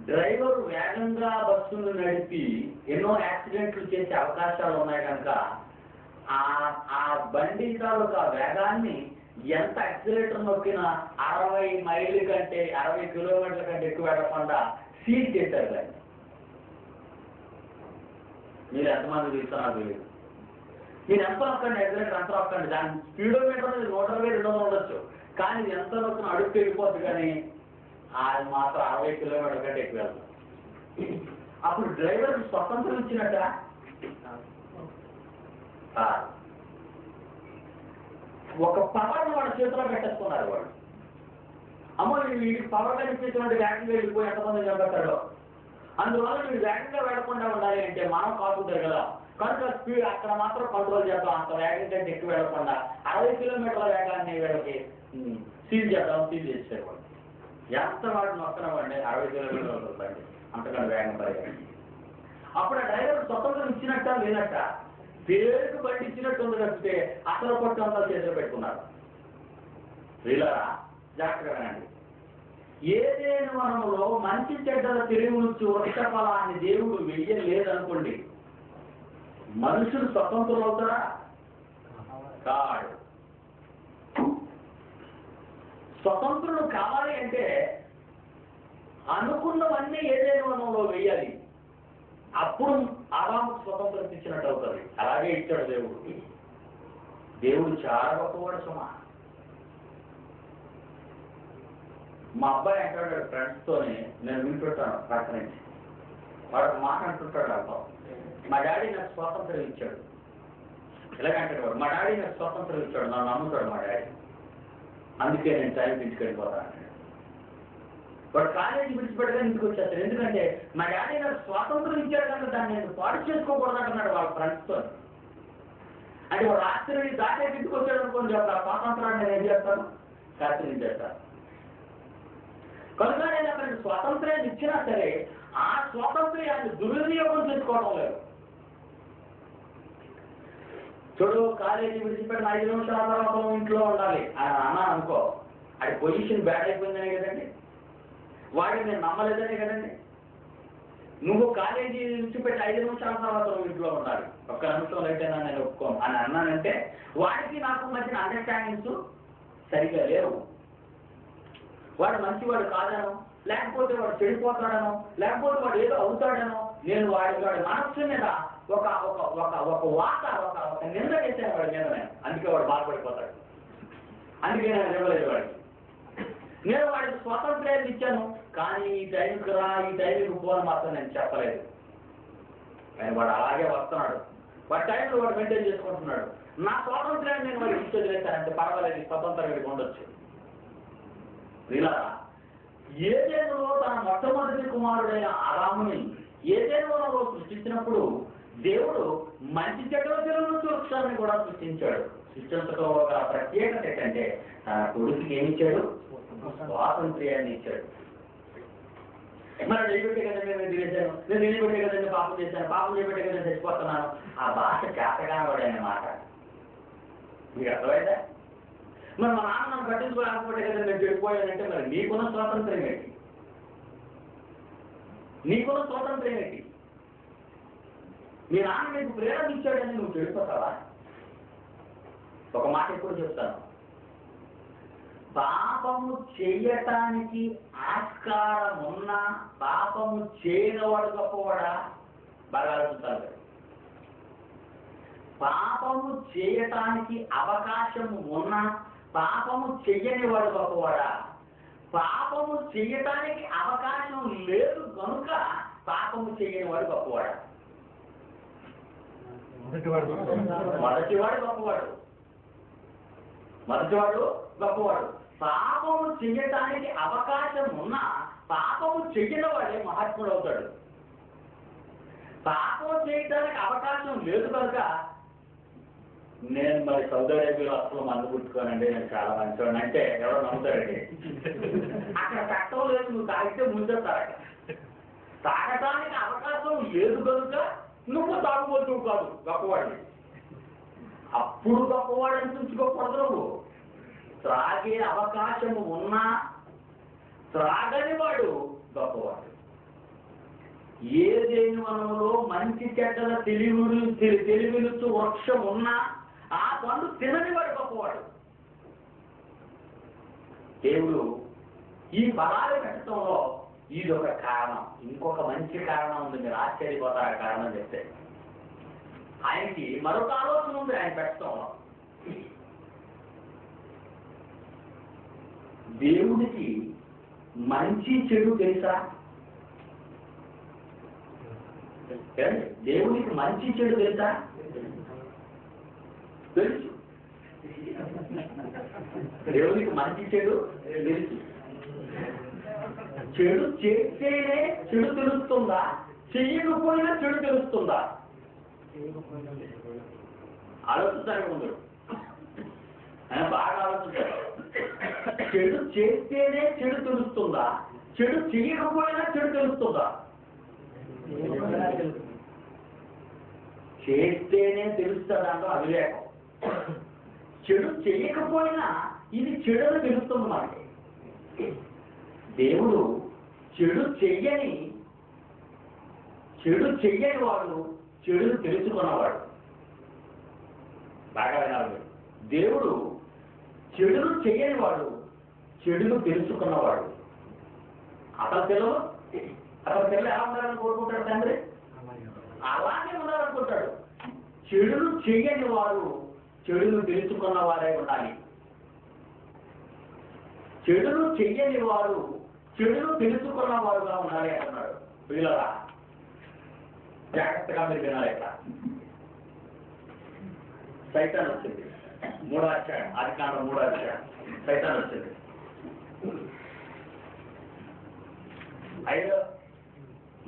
డ్రైవర్ వేగంగా బస్సులు నడిపి ఎన్నో యాక్సిడెంట్లు చేసే అవకాశాలు ఉన్నాయి కనుక ఆ బండి తాలూకా వేగాన్ని ఎంత యాక్సిలేటర్ నొక్కినా 60 మైళ్ళ కంటే 60 కిలోమీటర్ల కంటే ఎక్కువ వెళ్ళకుండా సీల్ చేశారు దాన్ని. మీరు ఎంతమంది చూస్తున్నారు తెలియదు. మీరు ఎంత నొక్కండి, యాక్సిలేటర్ ఎంత నొక్కండి, దాని స్పీడోమీటర్ 120-200 ఉండొచ్చు, కానీ ఎంత నొక్కిన అడుగు వెళ్ళిపోద్ది, కానీ అది మాత్రం 60 కిలోమీటర్ల కంటే ఎక్కువ వెళ్తాం. అప్పుడు డ్రైవర్కి స్వతంత్రం ఇచ్చినట్ట ఒక పవర్ని వాళ్ళ చేతిలో పెట్టేసుకున్నారు వాళ్ళు. అమ్మో వీడికి పవర్ కనిపించినట్టు వేగంగా వెళ్ళిపోయి ఎంతమంది చంపేస్తాడో. అందువల్ల వీడు వేగంగా వెళ్ళకుండా ఉండాలి అంటే మనం కాకుంటారు కదా, కనుక స్పీడ్ అక్కడ మాత్రం కంట్రోల్ చేద్దాం. అంత వేగం కంటే ఎక్కువ వెళ్ళకుండా 60 కిలోమీటర్ల వేగాన్ని వీళ్ళకి సీల్ చేసేవాళ్ళు. ఎంత వాడిని వస్తున్నామండి 60 కిలోమీటర్లు బండి, అంతకంటే వేగం పరిగెత్తి. అప్పుడు ఆ డ్రైవర్ స్వతంత్రం ఇచ్చినట్ట లేనట్ట? పేరుకు బండి ఇచ్చినట్టు ఉంది తప్పితే అసలు పట్టు అంతా చేతిలో పెట్టుకున్నారు. వీళ్ళరా జాగ్రత్తగా వినండి. ఏదేను వనములో మంచి చెడ్డల తెలివినుంచి వృక్ష ఫలాన్ని దేవుడు వెయ్యలేదనుకోండి, మనుషులు స్వతంత్రులు అవుతారా? కాడు. స్వతంత్రులు కావాలి అంటే అనుకున్నవన్నీ ఏదైనా వనంలో వేయాలి, అప్పుడు ఆదాముకు స్వతంత్రం ఇచ్చినట్టు అవుతుంది. అలాగే ఇచ్చాడు దేవుడు. దేవుడు చాలా గొప్పవాడు సుమా. మా అబ్బాయి అంటాడు ఫ్రెండ్స్తోనే, నేను వింటుంటాను పక్కన నుంచి, వాడు మాట అంటుంటాడు అర్థం, మా డాడీ నాకు స్వాతంత్రం ఇచ్చాడు. ఎలాగంటాడు వాడు, మా డాడీ నాకు స్వాతంత్రం ఇచ్చాడు, నన్ను నమ్ముతాడు మా డాడీ, అందుకే నేను టైం తీసుకెళ్ళిపోతాను. వాడు కాలేజీ విడిచిపెట్టగా ఇంటికి వచ్చేస్తాడు. ఎందుకంటే మా డాడీ నాకు స్వాతంత్రం ఇచ్చాడు కనుక దాన్ని నేను పాడు చేసుకోకూడదు అంటున్నాడు వాళ్ళ ఫ్రెండ్స్తో. అంటే వాడు రాత్రి దాటే ఇంటికి వచ్చాడు అనుకోండి, అప్పుడు ఆ స్వాతంత్రాన్ని నేను ఏం చేస్తాను? రాత్రి చేస్తాను. కనుక నేను అతనికి స్వాతంత్ర్యాన్ని ఇచ్చినా సరే ఆ స్వాతంత్ర్యాన్ని దుర్వినియోగం చేసుకోవడం లేదు. చూడు, కాలేజీ విడిచిపెట్టిన 5 నిమిషాల తర్వాత ఇంట్లో ఉండాలి అని అన్నాను అనుకో, అది పొజిషన్ బ్యాడ్ అయిపోయిందనే కదండి, వాడిని నేను నమ్మలేదనే కదండి. నువ్వు కాలేజీ విడిచిపెట్టి 5 నిమిషాల తర్వాత నువ్వు ఇంట్లో ఉండాలి, 1 నిమిషం లేట్ అయినా నేను ఒప్పుకోను అని అన్నానంటే వాడికి నాకు మధ్యన అండర్స్టాండింగ్స్ సరిగా లేవు. వాడు మంచివాడు కాదనో, లేకపోతే వాడు చెడిపోతాడనో, లేకపోతే వాడు ఏదో అవుతాడనో నేను వాడి మనస్సు మీద ఒక ఒక ఒక ఒక వాత ఒక నింద వేసాను వాడి మీద నేను. అందుకే వాడు బాధపడిపోతాడు. అందుకే నేను ఇవ్వలేదు వాడికి. నేను వాడికి స్వాతంత్ర్యాన్ని ఇచ్చాను, కానీ ఈ టైంకి రా, ఈ టైంకి పోని మాత్రం నేను చెప్పలేదు. కానీ వాడు అలాగే వస్తున్నాడు, వాడి టైంలో వాడు మెయింటైన్ చేసుకుంటున్నాడు. నా స్వాతంత్ర్యాన్ని నేను వాడికి ఇచ్చి వదిలేశానంటే పర్వాలేదు, స్వతంత్రంగా ఉండొచ్చు. ఇలా ఏదేనులో తన మొట్టమొదటి కుమారుడైన ఆదాముని ఏదేనులో సృష్టించినప్పుడు దేవుడు మంచి చెడ్డల తెలుగు వృక్షాన్ని కూడా సృష్టించాడు. సృష్టించడంలో ఒక ప్రత్యేకత ఏంటంటే తన కొడుకుకి ఏమి ఇచ్చాడు? స్వాతంత్ర్యాన్ని ఇచ్చాడు. మరి నిలబెట్టే కదా నేను తినేశాను, నేను నిలబెట్టే కదా నేను పాపం చేశాను, పాపం చేయబెట్టే కదా నేను చచ్చిపోతున్నాను, ఆ భాష చేతగానవాడైన మాట మీకు అర్థమైందా? మరి మా నాన్న నన్ను పట్టించుకోలేకపోతే కదా నేను చెడిపోయానంటే మరి నీకున్న స్వాతంత్ర్యం ఏంటి? నీకున్న స్వాతంత్ర్యం ఏంటి? మీ నాన్న నీకు ప్రేరణ ఇచ్చాడని నువ్వు చెడిపోతావా? ఒక మాట ఎప్పుడు చెప్తాను, పాపము చేయటానికి ఆస్కారం ఉన్నా పాపము చేయనవాడు గొప్పవాడా? బాగా ఆలోచిస్తారు. పాపము చేయటానికి అవకాశం ఉన్నా పాపము చెయ్యని వాడు గొప్పవాడా? పాపము చేయటానికి అవకాశం లేదు కనుక పాపము చేయని వాడు గొప్పవాడా? మొదటివాడు గొప్పవాడు. గొప్పవాడు. పాపము చెయ్యటానికి అవకాశం ఉన్నా పాపము చెయ్యని వాడే మహాత్ముడు అవుతాడు. పాపం చేయటానికి అవకాశం లేదు కనుక నేను మరి సౌదీ అరేబియాలో అసలు మందు పుట్టుకోనండి, నేను చాలా మంచివాడిని అంటే ఎవరో నమ్ముతారండి. అక్కడ చట్టం లేదు, నువ్వు తాగితే ముందే తాగటానికి అవకాశం లేదు కనుక నువ్వు తాగుబోతువు కాదు, గొప్పవాడిని. అప్పుడు గొప్పవాడు అనిపించుకోకూడదు. నువ్వు త్రాగే అవకాశం ఉన్నా త్రాగని వాడు గొప్పవాడు. ఏదేని వనంలో మంచి చెడ్డల తెలివిలుచు వృక్షం ఉన్నా ఆ పండు తినని వాడు గొప్పవాడు. దేవుడు ఈ ఫలాలు పెట్టడంలో ఇది ఒక కారణం. ఇంకొక మంచి కారణం ఉంది, మీరు ఆశ్చర్యపోతారు ఆ కారణం చెప్తే. ఆయనకి మరొక ఆలోచన ఉంది ఆయన పెట్టడంలో. దేవుడికి మంచి చెడు తెలుసా? దేవుడికి మంచి చెడు తెలుసా? తెలుసు. దేవుడికి మంచి చెడు తెలుసు. చెడు చేస్తేనే చెడు తెలుస్తుందా? చెయ్యకపోయినా చెడు తెలుస్తుందా? ఆలోచిస్తాను ముందు, ఆయన బాగా ఆలోచించారు. చెడు చేస్తేనే చెడు తెలుస్తుందా? చెడు చెయ్యకపోయినా చెడు తెలుస్తుందా? చేస్తేనే తెలుస్తుందంటూ అవివేకం. చెడు చేయకపోయినా ఇది చెడును తెలుస్తుంది మనకి. దేవుడు చెడు చెయ్యని వాడు చెడును తెలుసుకున్నవాడు. బాగా వినాలి. దేవుడు చెడును చెయ్యని వాడు చెడును తెలుసుకున్నవాడు. అతని పిల్లలు ఎలా ఉండాలని కోరుకుంటాడు తండ్రి? అలాగే ఉండాలనుకుంటాడు. చెడును చెయ్యని వారు చెడును తెలుసుకున్న వారే ఉండాలి. చెడును చెయ్యని వారు చెడును తెలుసుకున్న వారుగా ఉండాలి అంటున్నాడు. పిల్లరా జాగ్రత్తగా మీరు వినాలి. ఇక్కడ సైతాన్ వచ్చింది. 3వ అధ్యాయం, ఆదికాండం 3వ అధ్యాయం. సైతాన్ వచ్చింది.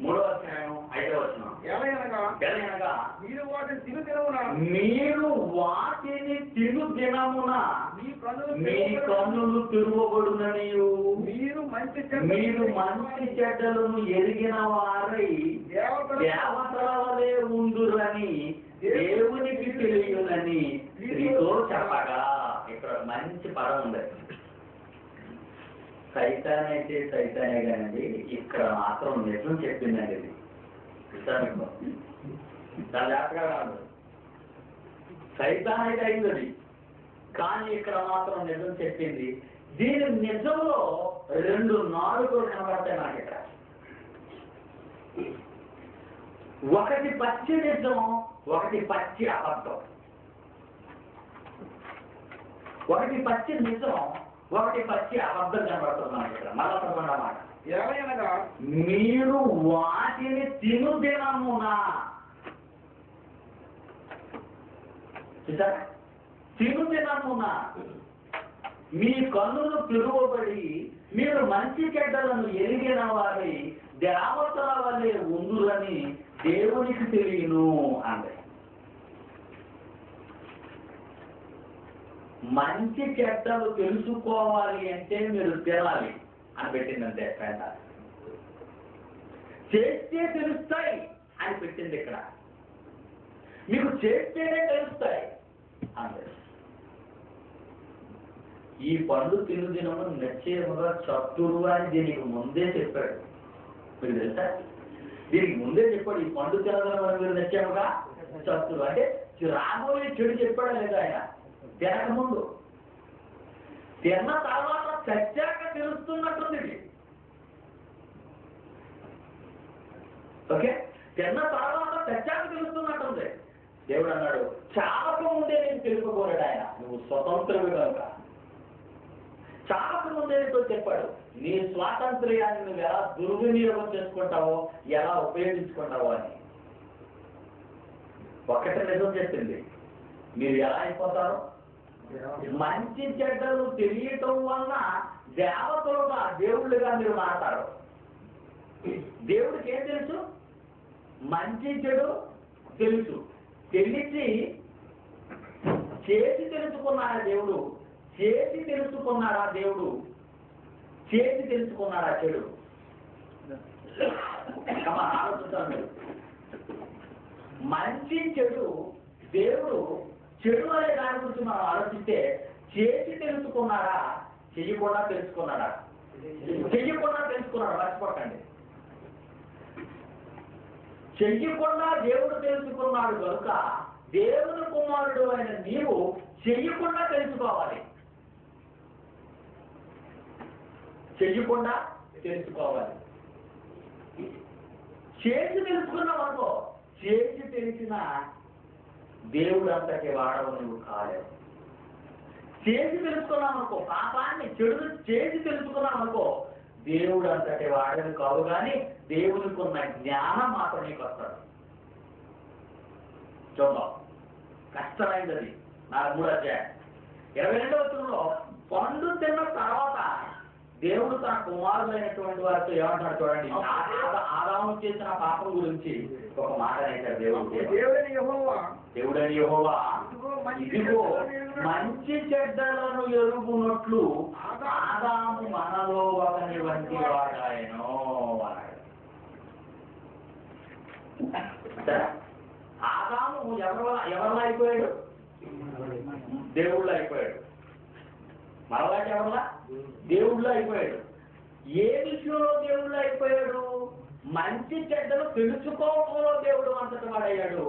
3వ అధ్యాయం 5వ వచనం. ఎలాగనగా మీరు వాటిని తిను దినమున మీ కన్నులు తిరువబడుననియు మీరు మంచి చెడ్డలను ఎరిగిన వారై దేవతల వలె ఉండురని దేవునికి తెలియనని స్త్రీతో చెప్పగా. ఇక్కడ మంచి పదం ఉంది. సైతాన్ అయితే సైతానే కానండి, ఇక్కడ మాత్రం నిజం చెప్పిందండి. ఇది ఇస్లామిక్ చాలా జాగ్రత్తగా కాదు. సైతాన్ అయితే అయింది అది, కానీ ఇక్కడ మాత్రం నిజం చెప్పింది. దీని నిజంలో 2 నాలుగులు కనబడతాయి నాకు ఇక్కడ. ఒకటి పచ్చి నిజం, ఒకటి పచ్చి అబద్ధం. ఒకటి పచ్చి నిజం, ఒకటి పచ్చి అబద్ధం కనబడుతున్నాను ఇక్కడ. మళ్ళా మాట ఎలాగనగా మీరు వాటిని తిను దినమున. తిను దినమున మీ కన్నులు తిరువబడి మీరు మంచి చెడ్డలను ఎరిగిన వారి దేవతల వల్లే ఉందురని దేవునికి తెలియను అంటే. మంచి చెడ్డలు తెలుసుకోవాలి అంటే మీరు తినాలి అని పెట్టిందంటే పేట. చేస్తే తెలుస్తాయి అని పెట్టింది ఇక్కడ. మీకు చేస్తేనే తెలుస్తాయి అంటే. ఈ పండు తిను దినము నిశ్చయముగా చతురు అని దీనికి ముందే చెప్పాడు. మీకు తెలుసా? దీనికి ముందే చెప్పాడు. ఈ పండు తినగల మీరు నిశ్చయముగా చతురు అంటే రాబోయే చెడు చెప్పాడా లేదా ఆయన? తినకముందు. తిన్న తర్వాత చచ్చాక తెలుస్తున్నట్టుంది. ఓకే, తిన్న తర్వాత చచ్చాక తెలుస్తున్నట్టుంది. దేవుడు అన్నాడు చావక ముందే నేను తెలుసుకోలేడు ఆయన. నువ్వు స్వతంత్రుడు కనుక చావక ముందే నీతో చెప్పాడు. నీ స్వాతంత్ర్యాన్ని నువ్వు ఎలా దుర్వినియోగం చేసుకుంటావో, ఎలా ఉపయోగించుకుంటావో అని. ఒకటి నిజం చెప్పింది, మీరు ఎలా అయిపోతారో. మంచి చెడ్డలు తెలియటం వలన దేవతలుగా దేవుళ్ళుగా మీరు మారతారు. దేవుడికి ఏం తెలుసు? మంచి చెడు తెలుసు. తెలిసి చేసి తెలుసుకున్నాడా దేవుడు? చేసి తెలుసుకున్నాడా దేవుడు? చేసి తెలుసుకున్నాడా చెడు? ఆలోచిస్తాను మీరు. మంచి చెడు దేవుడు చెడు అనే దాని గురించి మనం ఆలోచిస్తే చేసి తెలుసుకున్నాడా, చెయ్యకుండా తెలుసుకున్నాడా? చెయ్యకుండా తెలుసుకున్నాడు. మర్చిపోకండి. చెయ్యకుండా దేవుడు తెలుసుకున్నాడు కనుక దేవుని కుమారుడు అయిన నీవు చెయ్యకుండా తెలుసుకోవాలి. చెయ్యకుండా తెలుసుకోవాలి. చేసి తెలుసుకున్నావు అనుకో, చేసి తెలిసిన దేవుడు అంతటి వాడవు నువ్వు కాలేవు. చేసి తెలుసుకున్నావు అనుకో, పాపాన్ని చెడు చేసి తెలుసుకున్నావు అనుకో, దేవుడు అంతటి వాడని కావు. కానీ దేవునికి ఉన్న జ్ఞానం మాత్రం నీకు వస్తాడు. చూద్దాం, కష్టమైంది అది. 3వ అధ్యాయం 22వ వచనంలో పండు తిన్న తర్వాత దేవుడు తన కుమారులైనటువంటి వారితో ఏమంటాడు చూడండి. ఆదాము చేసిన పాపం గురించి ఒక మాట అనేసాడు దేవుడని యెహోవా ఇదిగో మంచి చెడ్డలను ఎరుగునట్లు ఆదాము మనలో ఒకని వంటి వాడాయను అన్నాడు. ఆదాము ఎవరిలో అయిపోయాడు? దేవుళ్ళు అయిపోయాడు. మనలాంటి ఎవరలా దేవుళ్ళు అయిపోయాడు. ఏ విషయంలో దేవుళ్ళు అయిపోయాడు? మంచి చెడ్డలు తెలుసుకోవడంలో దేవుడు అంతటి వాడయ్యాడు.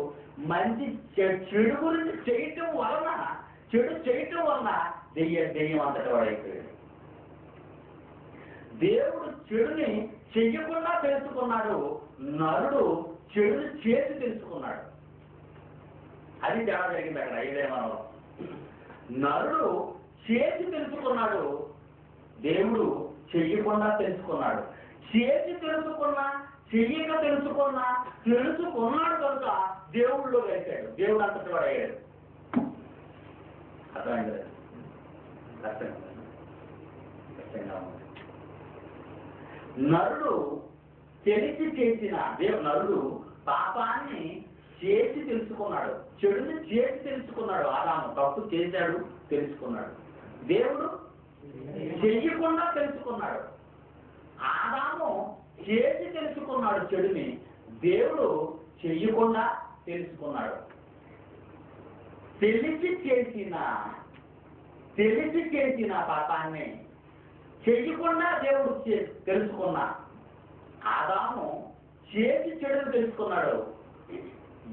మంచి చెడు గురించి చేయటం వలన, చెడు చేయటం వలన దెయ్యం అంతటి వాడైపోయాడు. దేవుడు చెడుని చెయ్యకుండా తెలుసుకున్నాడు, నరుడు చెడుని చేసి తెలుసుకున్నాడు. అది తేడా జరిగింది అక్కడ. ఏదైనా నరుడు చేసి తెలుసుకున్నాడు, దేవుడు చెయ్యకుండా తెలుసుకున్నాడు. చేసి తెలుసుకున్నా, చెయ్యక తెలుసుకున్నాడు కనుక దేవుడిలో కలిశాడు. దేవుడు అంతటి వాడు అయ్యాడు. అర్థమైంది? కష్టంగా ఉంది. నరుడు తెలిసి చేసిన నరుడు పాపాన్ని చేసి తెలుసుకున్నాడు, చెడుని చేసి తెలుసుకున్నాడు. ఆదాము తప్పు చేశాడు, తెలుసుకున్నాడు. దేవుడు చెయ్యకుండా తెలుసుకున్నాడు. ఆదాము చేసి తెలుసుకున్నాడు చెడుని, దేవుడు చెయ్యకుండా తెలుసుకున్నాడు. తెలిసి చేసిన పాపాన్ని చెయ్యకుండా దేవుడు తెలుసుకున్నా. ఆదాము చేసి చెడును తెలుసుకున్నాడు,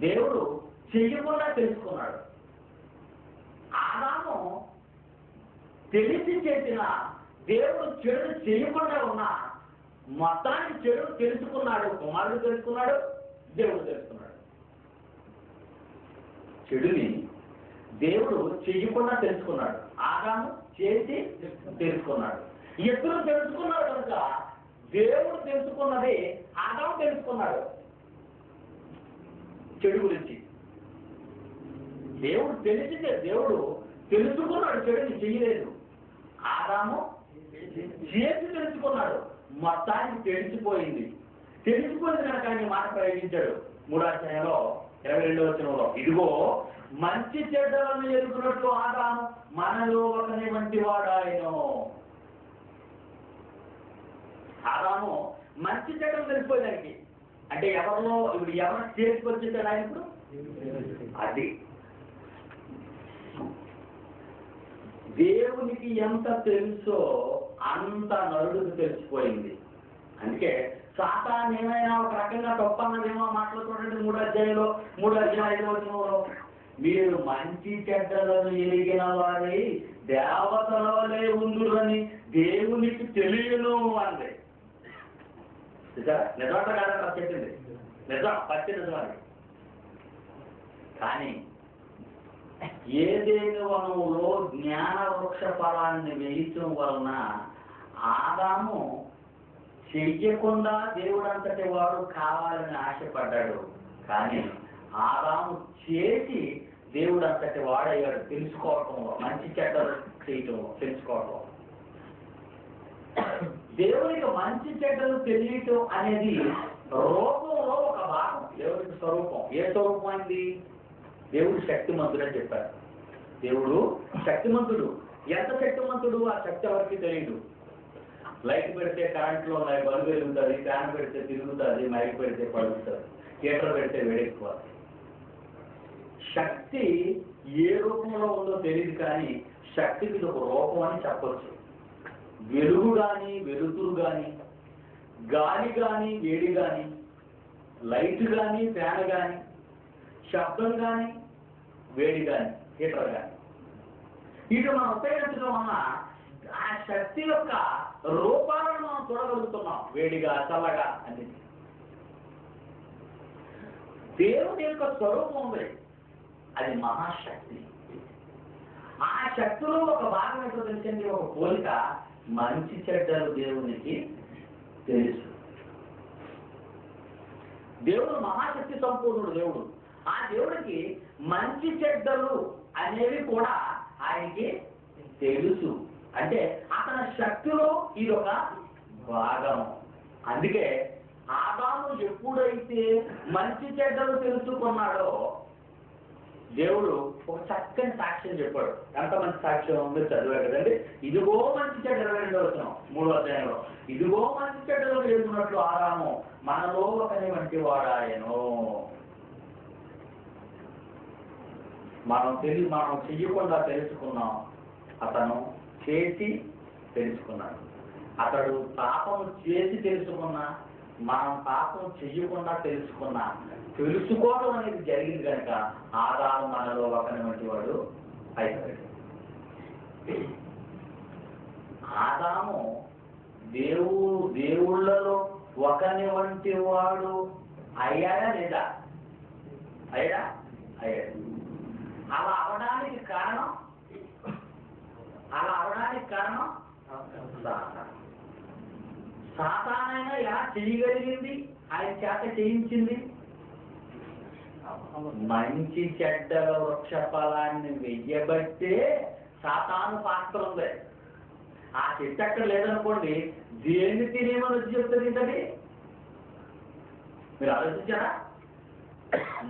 దేవుడు చెయ్యకుండా తెలుసుకున్నాడు. ఆదాము తెలిసి చేసిన, దేవుడు చెడు చేయకుండా ఉన్నా మొత్తానికి చెడు తెలుసుకున్నాడు. కుమారుడు తెలుసుకున్నాడు, దేవుడు తెలుసుకున్నాడు. చెడుని దేవుడు చెయ్యకుండా తెలుసుకున్నాడు, ఆదాము చేసి తెలుసుకున్నాడు. ఇద్దరు తెలుసుకున్నాడు కనుక దేవుడు తెలుసుకున్నది ఆదాము తెలుసుకున్నాడు. చెడు గురించి దేవుడు దేవుడు తెలుసుకున్నాడు, చెడుని చెయ్యలేదు. ఆదాము చేసి తెలుసుకున్నాడు, మొత్తానికి తెలిసిపోయింది కనుక ఆయన మాట ప్రయోగించాడు 3వ అధ్యాయంలో 22వ వచనంలో, ఇదిగో మంచి చెడ్డలను ఎరుగునట్లు ఆదాము మనలో ఒకని వంటి వాడాయను. ఆదాము మంచి చెడ్డలు తెలిసిపోయేదానికి అంటే ఎవరిలో ఇప్పుడు ఎవరు చేతికి వచ్చేసాడు ఆయన ఇప్పుడు? అది దేవునికి ఎంత తెలుసో అంత నరుడికి తెలిసిపోయింది. అందుకే సాతాను ఏమైనా ఒక రకంగా తప్పన్నదేమో మాట్లాడుతుంటే 3వ అధ్యాయంలో 3వ అధ్యాయం 5వ వచనంలో, మీరు మంచి చెడ్డలను ఎరిగిన వారి దేవతల వలె ఉందురని దేవునికి తెలియను అంది. నిజమంట కాదంట చెప్పింది, నిజం, పచ్చి నిజమని. కానీ ఏదేని వనంలో జ్ఞాన వృక్ష ఫలాన్ని వేయటం వలన ఆదాము చెయ్యకుండా దేవుడు అంతటి వాడు కావాలని ఆశపడ్డాడు. కానీ ఆదాము చేసి దేవుడు అంతటి వాడయ్యాడు తెలుసుకోవటంలో, మంచి చెడ్డలు చేయటంలో, తెలుసుకోవటం. దేవునికి మంచి చెడ్డలు తెలియటం అనేది రూపంలో ఒక భాగం. దేవుడికి స్వరూపం. ఏ స్వరూపం అయింది? దేవుడు శక్తిమంతుడు అని చెప్పారు. దేవుడు శక్తిమంతుడు. ఎంత శక్తిమంతుడు? ఆ శక్తి ఎవరికి తెలియదు. లైట్ పెడితే కరెంట్లో బల్బు వెలుగుతుంది, ఫ్యాన్ పెడితే తిరుగుతుంది, మైక్ పెడితే పడుతుంది, హీటర్ పెడితే వేడెక్కువ. శక్తి ఏ రూపంలో ఉందో తెలియదు, కానీ శక్తికి ఇది ఒక రూపం అని చెప్పచ్చు. వెలుగు కానీ, వెలుతురు కానీ, గాలి కానీ, వేడి కానీ, లైట్ కానీ, ఫ్యాన్ కానీ, శబ్దం కానీ, వేడి కానీ, హీటర్ కానీ, ఇటు మనం ఉపయోగించడం వలన ఆ శక్తి యొక్క రూపాలను మనం చూడగలుగుతున్నాం. వేడిగా, చల్లగా అన్ని. దేవుని యొక్క స్వరూపం ఉంది, అది మహాశక్తి. ఆ శక్తిలో ఒక భాగం ఏంటో తెలిసింది, ఒక పోలిక. మంచి చెడ్డలు దేవునికి తెలుసు. దేవుడు మహాశక్తి సంపూర్ణుడు. దేవుడు, ఆ దేవుడికి మంచి చెడ్డలు అనేవి కూడా ఆయనకి తెలుసు. అంటే అతని శక్తిలో ఇది ఒక భాగం. అందుకే ఆదాము ఎప్పుడైతే మంచి చెడ్డలు తెలుసుకున్నాడో దేవుడు ఒక చక్కని సాక్ష్యం చెప్పాడు. ఎంత మంచి సాక్ష్యం ఉందో చదివారు కదండి. ఇదిగో మంచి చెడ్డలు 22వ వచనం 3వ అధ్యాయంలో, ఇదిగో మంచి చెడ్డలు ఎరుగునట్లు ఆదాము మనలో ఒకని వంటి వాడాయను. మనం చెయ్యకుండా తెలుసుకున్నాం, అతను చేసి తెలుసుకున్నాడు. అతడు పాపం చేసి తెలుసుకున్నా, మనం పాపం చెయ్యకుండా తెలుసుకున్నా, తెలుసుకోవడం అనేది జరిగింది కనుక ఆదాము మనలో ఒకని వంటి వాడు అయిపోయాడు. ఆదాము దేవుళ్ళలో ఒకని వంటి వాడు అయ్యాడా లేదా? అయ్యాడు. అలా అవడానికి కారణం సాతానైనా ఎలా చేయగలిగింది? ఆయన చేత చేయించింది. మంచి చెడ్డల వృక్ష ఫలాన్ని వెయ్యబట్టే సాతాను పాత్ర ఉంది. ఆ చెట్టు అక్కడ లేదనుకోండి, దేన్ని తినేమని వచ్చి చెప్తుంది ఇంతది? మీరు ఆలోచించారా?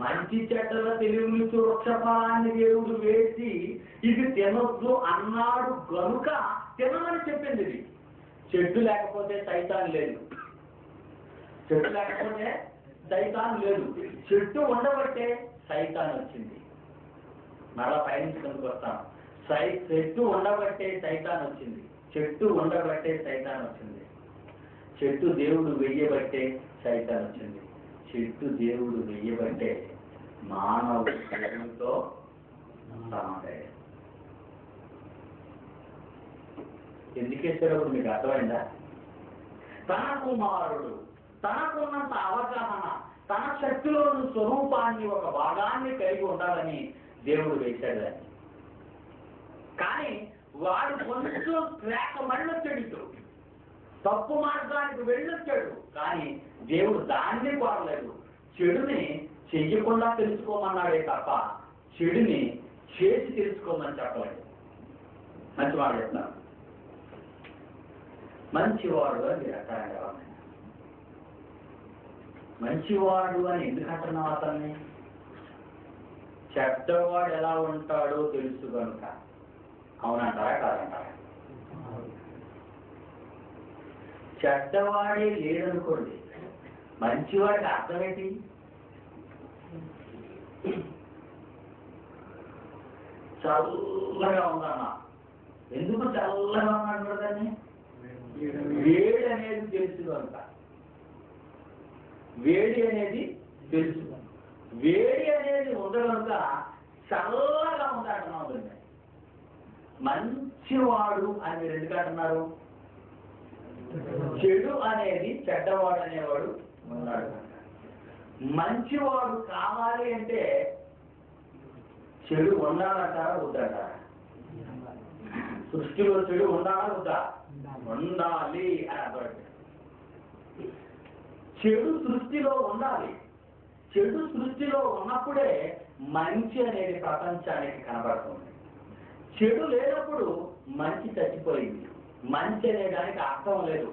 మంచి చెడ్డల తెలివించు వృక్ష ఫలాన్ని దేవుడు వేసి ఇది తినొద్దు అన్నాడు గనుక తినమని చెప్పింది. ఇది చెట్టు లేకపోతే సైతాన్ లేదు. చెట్టు ఉండబట్టే సైతాన్ వచ్చింది. మరలా పైనుంచి కిందకు వస్తాం. చెట్టు ఉండబట్టే సైతాన్ వచ్చింది. చెట్టు దేవుడు వెయ్యబట్టే సైతాన్ వచ్చింది. చెట్టు దేవుడు వెయ్యబట్టే మానవుడితో సమానయ్యాడు. ఎందుకేసాడో మీకు అర్థమైందా? తన కుమారుడు తనకున్నంత అవగాహన, తన శక్తిలోని స్వరూపాన్ని ఒక భాగాన్ని కలిగి ఉండాలని దేవుడు వేశాడని. కానీ వాడు కొంచెం ట్రాక్ మళ్ళొచ్చాడు, తప్పు మార్గానికి వెళ్ళొచ్చాడు. కానీ దేవుడు దాన్ని కోరలేదు. చెడుని చెయ్యకుండా తెలుసుకోమన్నాడే తప్ప చెడుని చేసి తెలుసుకోమని చెప్పలేదు. మంచివాడు చెప్తాను. మంచివాడు అని మీరు అంటారండి. మంచివాడు అని ఎందుకు అంటున్నావు అతన్ని? చెడ్డవాడు ఎలా ఉంటాడో తెలుసు కనుక. అవునంటారా కాదంటారా? చెడ్డవాడే లేదనుకోండి, మంచివాడికి అర్థం ఏంటి? చల్లగా ఉందన్నా. ఎందుకు చల్లగా ఉన్నాడు దాన్ని? వేడి అనేది తెలుసు కనుక. వేడి అనేది ఉంది కనుక చల్లగా ఉందంటున్నావు. మంచివాడు అని మీరు ఎందుకు అంటున్నారు? చెడు అనేది చెడ్డవాడు అనేవాడు ఉన్నాడు. మంచివాడు కావాలి అంటే చెడు ఉండాలంటారా వద్దంటారా? సృష్టిలో చెడు ఉండాలా వద్దా? ఉండాలి అని అర్థం. చెడు సృష్టిలో ఉండాలి. చెడు సృష్టిలో ఉన్నప్పుడే మంచి అనేది ప్రపంచానికి కనబడుతుంది. చెడు లేనప్పుడు మంచి చచ్చిపోయింది. మంచి అనే దానికి అర్థం లేదు.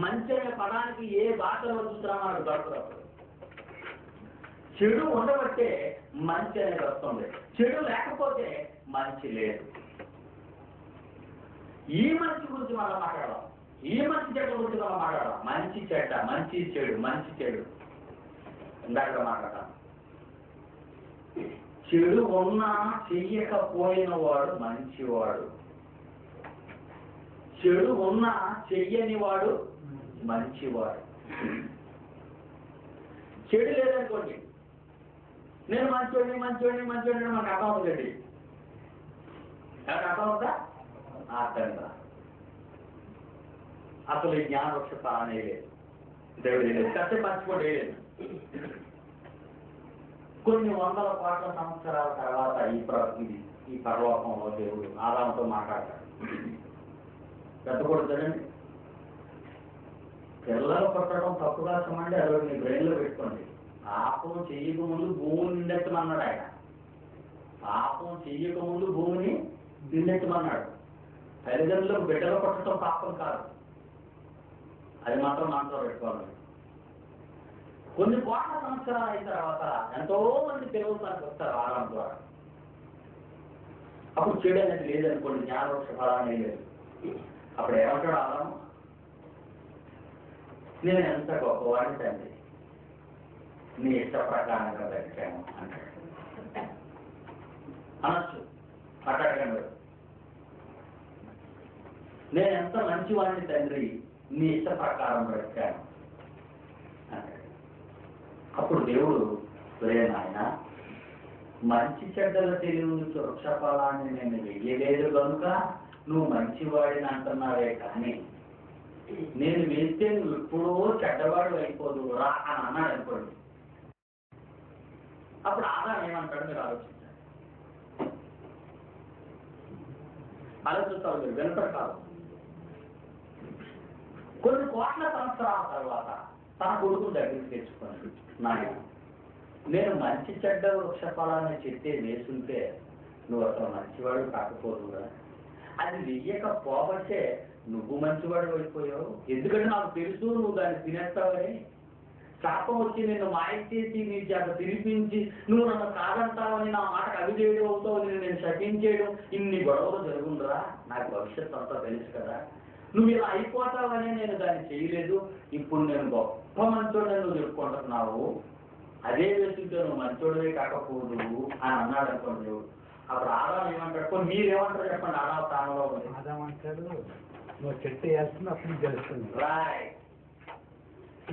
మంచి అనే పదానికి ఏ భాషలో చూస్తున్నామో అది దొరకదు. చెడు ఉండబట్టే మంచి అనేది వస్తుంది. చెడు లేకపోతే మంచి లేదు. ఈ మంచి గురించి మనం మాట్లాడదాం. ఈ మంచి చెడ్డ గురించి మనం మాట్లాడదాం. మంచి చెడ్డ, మంచి చెడు ఇందాక మాట్లాడతాం. చెడు ఉన్నా చెయ్యకపోయిన వాడు మంచివాడు. చెడు ఉన్నా చెయ్యని వాడు మంచివాడు. చెడు లేదనుకోండి, నేను మంచోడిని మనకు అర్థం అవుతుందండి. అర్థం అవుతా? అర్థంగా అసలు ఈ జ్ఞానవృక్షత అనేది దేవుడు కస్తే మర్చిపోతే లేదు. కొన్ని వందల కోట్ల సంవత్సరాల తర్వాత ఈ పరలోకంలో దేవుడు ఆదాముతో మాట్లాడతాడు. ఎంత కొడుతాడండి? పిల్లలు కొట్టడం తప్పుగా సమండి. అది మీ బ్రెయిన్లో పెట్టుకోండి. పాపం చెయ్యకముందు భూమిని నిండెత్తమన్నాడు ఆయన. పాపం చెయ్యకముందు భూమిని నిండెత్తమన్నాడు. తల్లిదండ్రులకు బిడ్డలు కొట్టడం పాపం కాదు. అది మాత్రం మనతో పెట్టుకోవాలి. కొన్ని కోట్ల సంవత్సరాలు అయిన తర్వాత ఎంతో మంది తెలుగుతానికి వస్తారు ఆరాం ద్వారా. అప్పుడు చెడు అనేది లేదనుకోండి, జ్ఞానవృక్ష ఫలాన్ని లేదు. అప్పుడు ఏమంటాడు ఆరాము? నేను ఎంత గొప్పవాడిని తండ్రి, నీ ఇష్ట ప్రకారంగా పెట్టాను అంటాడు. అనొచ్చు, మాట్లాడకండి. నేను ఎంత మంచివాడిని తండ్రి, నీ ఇష్ట ప్రకారం బ్రతికాను అన్నాడు. అప్పుడు దేవుడు, ఒరే నాయన, మంచి చెడ్డల తెలివి వృక్షఫలాన్ని నేను వెయ్యలేదు కనుక నువ్వు మంచివాడిని అంటున్నావే, కానీ నేను వేస్తే నువ్వు ఎప్పుడో చెడ్డవాడు అయిపోదు రా అని అన్నాడు అనుకోండి. అప్పుడు ఆదాం ఏమంటాడు మీరు ఆలోచించండి. ఆలోచిస్తారు మీరు, వెనుక కాదు. కొన్ని కోట్ల సంవత్సరాల తర్వాత తన కొడుకు దగ్గరికి తెచ్చుకోండి, నాయన నేను మంచి చెడ్డ వృక్షఫలాన్ని చెట్టే వేసుంటే నువ్వు అసలు మంచివాడు కాకపోదుగా, అది వెయ్యకపోబట్టే నువ్వు మంచివాడు అయిపోయావు. ఎందుకంటే నాకు తెలుసు నువ్వు దాన్ని తినేస్తావని. శాపం వచ్చి నిన్ను మాయ చేసి నీ చేత తినిపించి నువ్వు నన్ను కాదంటావని, నా మాటకు అవిధేయుడు అవుతావని నేను శపించేయడం, ఇన్ని గొడవలు జరుగుండరా, నాకు భవిష్యత్తు అంతా తెలుసు కదా. నువ్వు ఇలా అయిపోతావని నేను దాన్ని చేయలేదు. ఇప్పుడు నేను గొప్ప మంచోడు నువ్వు చెప్పుకుంటున్నావు, అదే వేసుకుంటే నువ్వు మంచోడివే కాకపోదు అని అన్నాడు అనుకోండి. అప్పుడు ఆదాం ఏమంటాడు, మీరేమంటారు చెప్పండి. ఆదాం స్థానంలో ఆదామంటాడు, నువ్వు చెట్టు వేస్తున్నా అప్పుడు తెలుస్తుంది. రాయ్,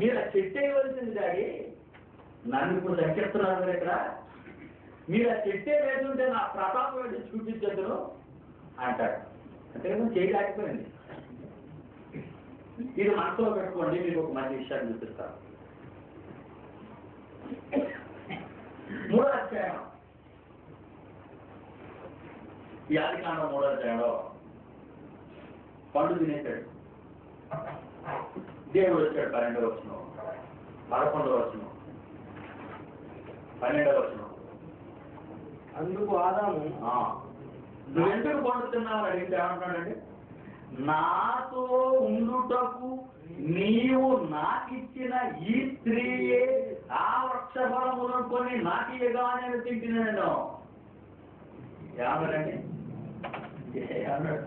మీరు ఆ చెట్టు వేయవలసింది డాడీ, నన్ను ఇప్పుడు సంకెత్తున్నారు ఇక్కడ. మీరు ఆ చెట్టే వేస్తుంటే నా ప్రతాపం ఏంటి చూపించద్దును అంటాడు. అంటే నువ్వు చేయలేకపోయింది. ఇది మనసులో పెట్టుకోండి, మీకు ఒక మంచి విషయాన్ని చూపిస్తాను. 3వ అధ్యాయం, ఆదికాండం 3వ అధ్యాయంలో పండు తినేశాడు. దేవుడు వచ్చాడు 12వ వచనం, 11వ వచనం, 12వ వచనం. అందుకు ఆదాము, నువ్వు ఎందుకు పండుతున్నావు అడిగితే ఏమంటున్నాడండి, నాతో ఉండుటకు నీవు నాకిచ్చిన ఈ స్త్రీయే ఆ వృక్షఫలమును కొని నాకియగా నేను తింటున్నాను. ఏమన్నాడండి, ఏమన్నాడు,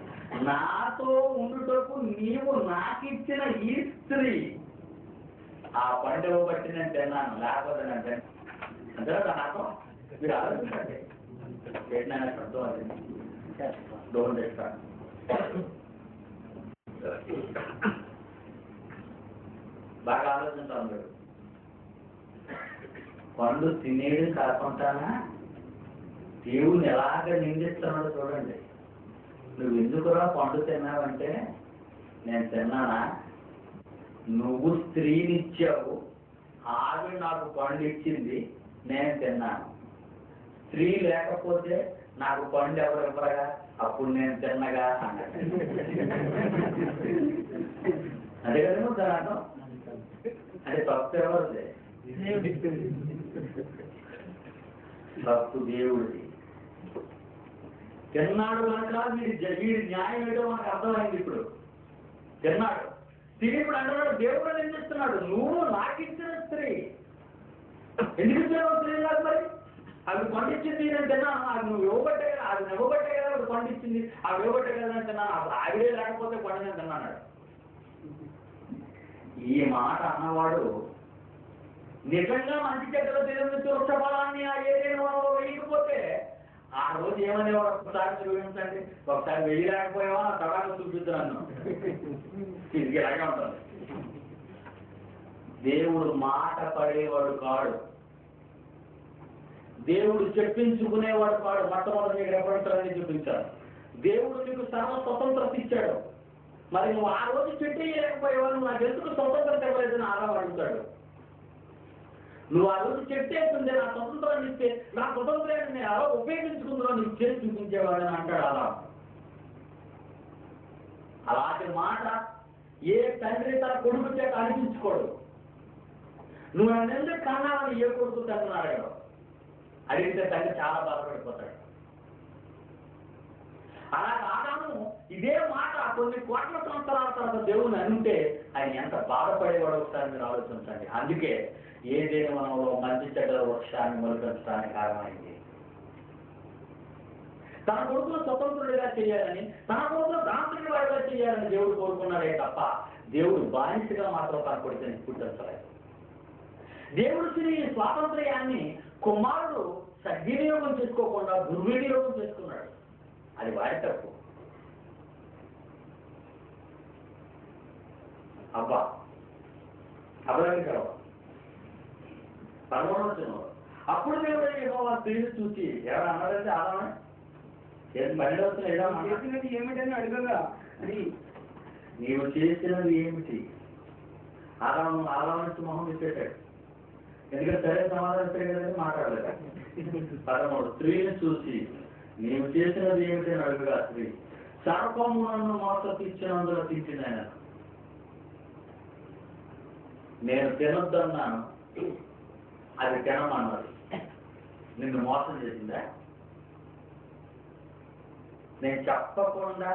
నాతో ఉండుటకు నీవు నాకిచ్చిన ఈ స్త్రీ ఆ పండుగ బట్టి నేను తిన్నాను, లేకపోతే నేను తిన్నాను అంతే నాకు. మీరు ఆలోచించండి, పెట్టినా సంతోషం డోంట్ చేస్తాను. బాగా ఆలోచించాలి మీరు. పండు తినేది కాకుండానా దేవుని ఎలాగ నిందిస్తున్నాడో చూడండి. నువ్వు ఎందుకురా పండు తిన్నావంటే, నేను తిన్నానా, నువ్వు స్త్రీనిచ్చావు, ఆవిడ నాకు పండు ఇచ్చింది, నేను తిన్నాను. స్త్రీ లేకపోతే నాకు పండు ఎవరు ఇవ్వరగా, అప్పుడు నేను తిన్నగా అన్నాడు. అదే కదా దాని అర్థం. అంటే తప్పు ఎవరిది, తప్పు దేవుడిది. తిన్నాడు కనుక వీడి న్యాయం ఏదో మనకు అర్థమైంది. ఇప్పుడు తిన్నాడు, తిని ఇప్పుడు అంటున్నాడు, దేవుడు నిందిస్తున్నాడు, నువ్వు నాకు ఇచ్చిన స్త్రీ ఎందుకు ఇచ్చావు స్త్రీ కాదు మరి, అవి పండించింది నేను తిన్నాను, అది నువ్వు ఇవ్వబట్టే కదా, అది ఇవ్వబట్టే కదా అది పండించింది, అవి ఇవ్వబట్టే కదా నేను తిన్నాను, అప్పుడు ఆవిడే లేకపోతే పండు నేను తిన్నాడు. ఈ మాట అన్నవాడు నిజంగా మంచి చెడ్డలో తెలియని వృక్షఫలాన్ని ఆ ఏదైనా మనం వేయకపోతే ఆ రోజు ఏమనేవాడు, ఒకసారి చూపించండి, ఒకసారి వేయలేకపోయావా తడాలు చూపిద్దాను. ఇది ఇలాగే ఉంటుంది. దేవుడు మాట పడేవాడు కాడు, దేవుడు చెప్పించుకునేవాడు కాడు. మొట్టమొదటి మీకు రెఫరెన్స్లన్నీ చూపించాడు. దేవుడు నీకు సర్వ స్వతంత్రత ఇచ్చాడు. మరి నువ్వు ఆ రోజు చెట్టు వేయలేకపోయావా, నువ్వు నాకు ఎందుకు స్వతంత్రత ఇవ్వలేదని ఆదాం అడుగుతాడు. నువ్వు ఆ రోజు చెట్టు వేస్తుందే నా స్వతంత్రాన్ని ఇస్తే, నా స్వతంత్రాన్ని నేను అలా ఉపయోగించుకుందో నీకు చేసి చూపించేవాడని అంటాడు ఆదాం. అలాంటి మాట ఏ తండ్రి తన కొడుకు చేత అనిపించుకోడు. నువ్వు నన్ను ఎందుకు కన్నావని ఏ కొడుకు తండ్రిని అడగడు. అడిగితే తండ్రి చాలా బాధపడిపోతాడు. అలా ఆదాము ఇదే మాట కొన్ని కోట్ల సంవత్సరాల తర్వాత దేవుని అంటే ఆయన ఎంత బాధపడేవాడు ఒకసారి మీరు ఆలోచించండి. అందుకే ఏదైనా మనలో మంచి చెడ్డ వృక్షాన్ని మొలకెత్తడానికి కారణమైంది. తన కొడుకును స్వతంత్రుడిగా చేయాలని, తన కొడుకును దాంతుడి వాడిగా చేయాలని దేవుడు కోరుకున్నాడే తప్ప దేవుడు బానిసగా మాత్రం తన కొడుకుని పుట్టించలేదు. దేవుడు ఈ స్వాతంత్ర్యాన్ని కుమారుడు సద్వినియోగం చేసుకోకుండా దుర్వినియోగం చేసుకున్నాడు. అది వాడి తప్పు. అబ్బా అబ్రాహాముకి అవ్వ 13వ వచనంలో అప్పుడు దేవుడు యెహోవా స్త్రీని చూసి ఎవరు అన్నారంటే ఆదామే ఏది 12వ వచనం ఏదో చేసినది ఏమిటని అడగగా అది నీవు చేసినది ఏమిటి ఆదాము మొహం పెట్టాడు. ఎందుకంటే సరే సమాధానం కదండి మాట్లాడలేదు. 13 స్త్రీని చూసి నీవు చేసినది ఏమిటి అని అడుగుగా స్త్రీ సర్పము నన్ను మోసపిచ్చినందులో తింటుంది ఆయన. నేను తినొద్దన్నాను అది తినమన్నది. నిన్ను మోసం చేసిందా? నేను చెప్పకుండా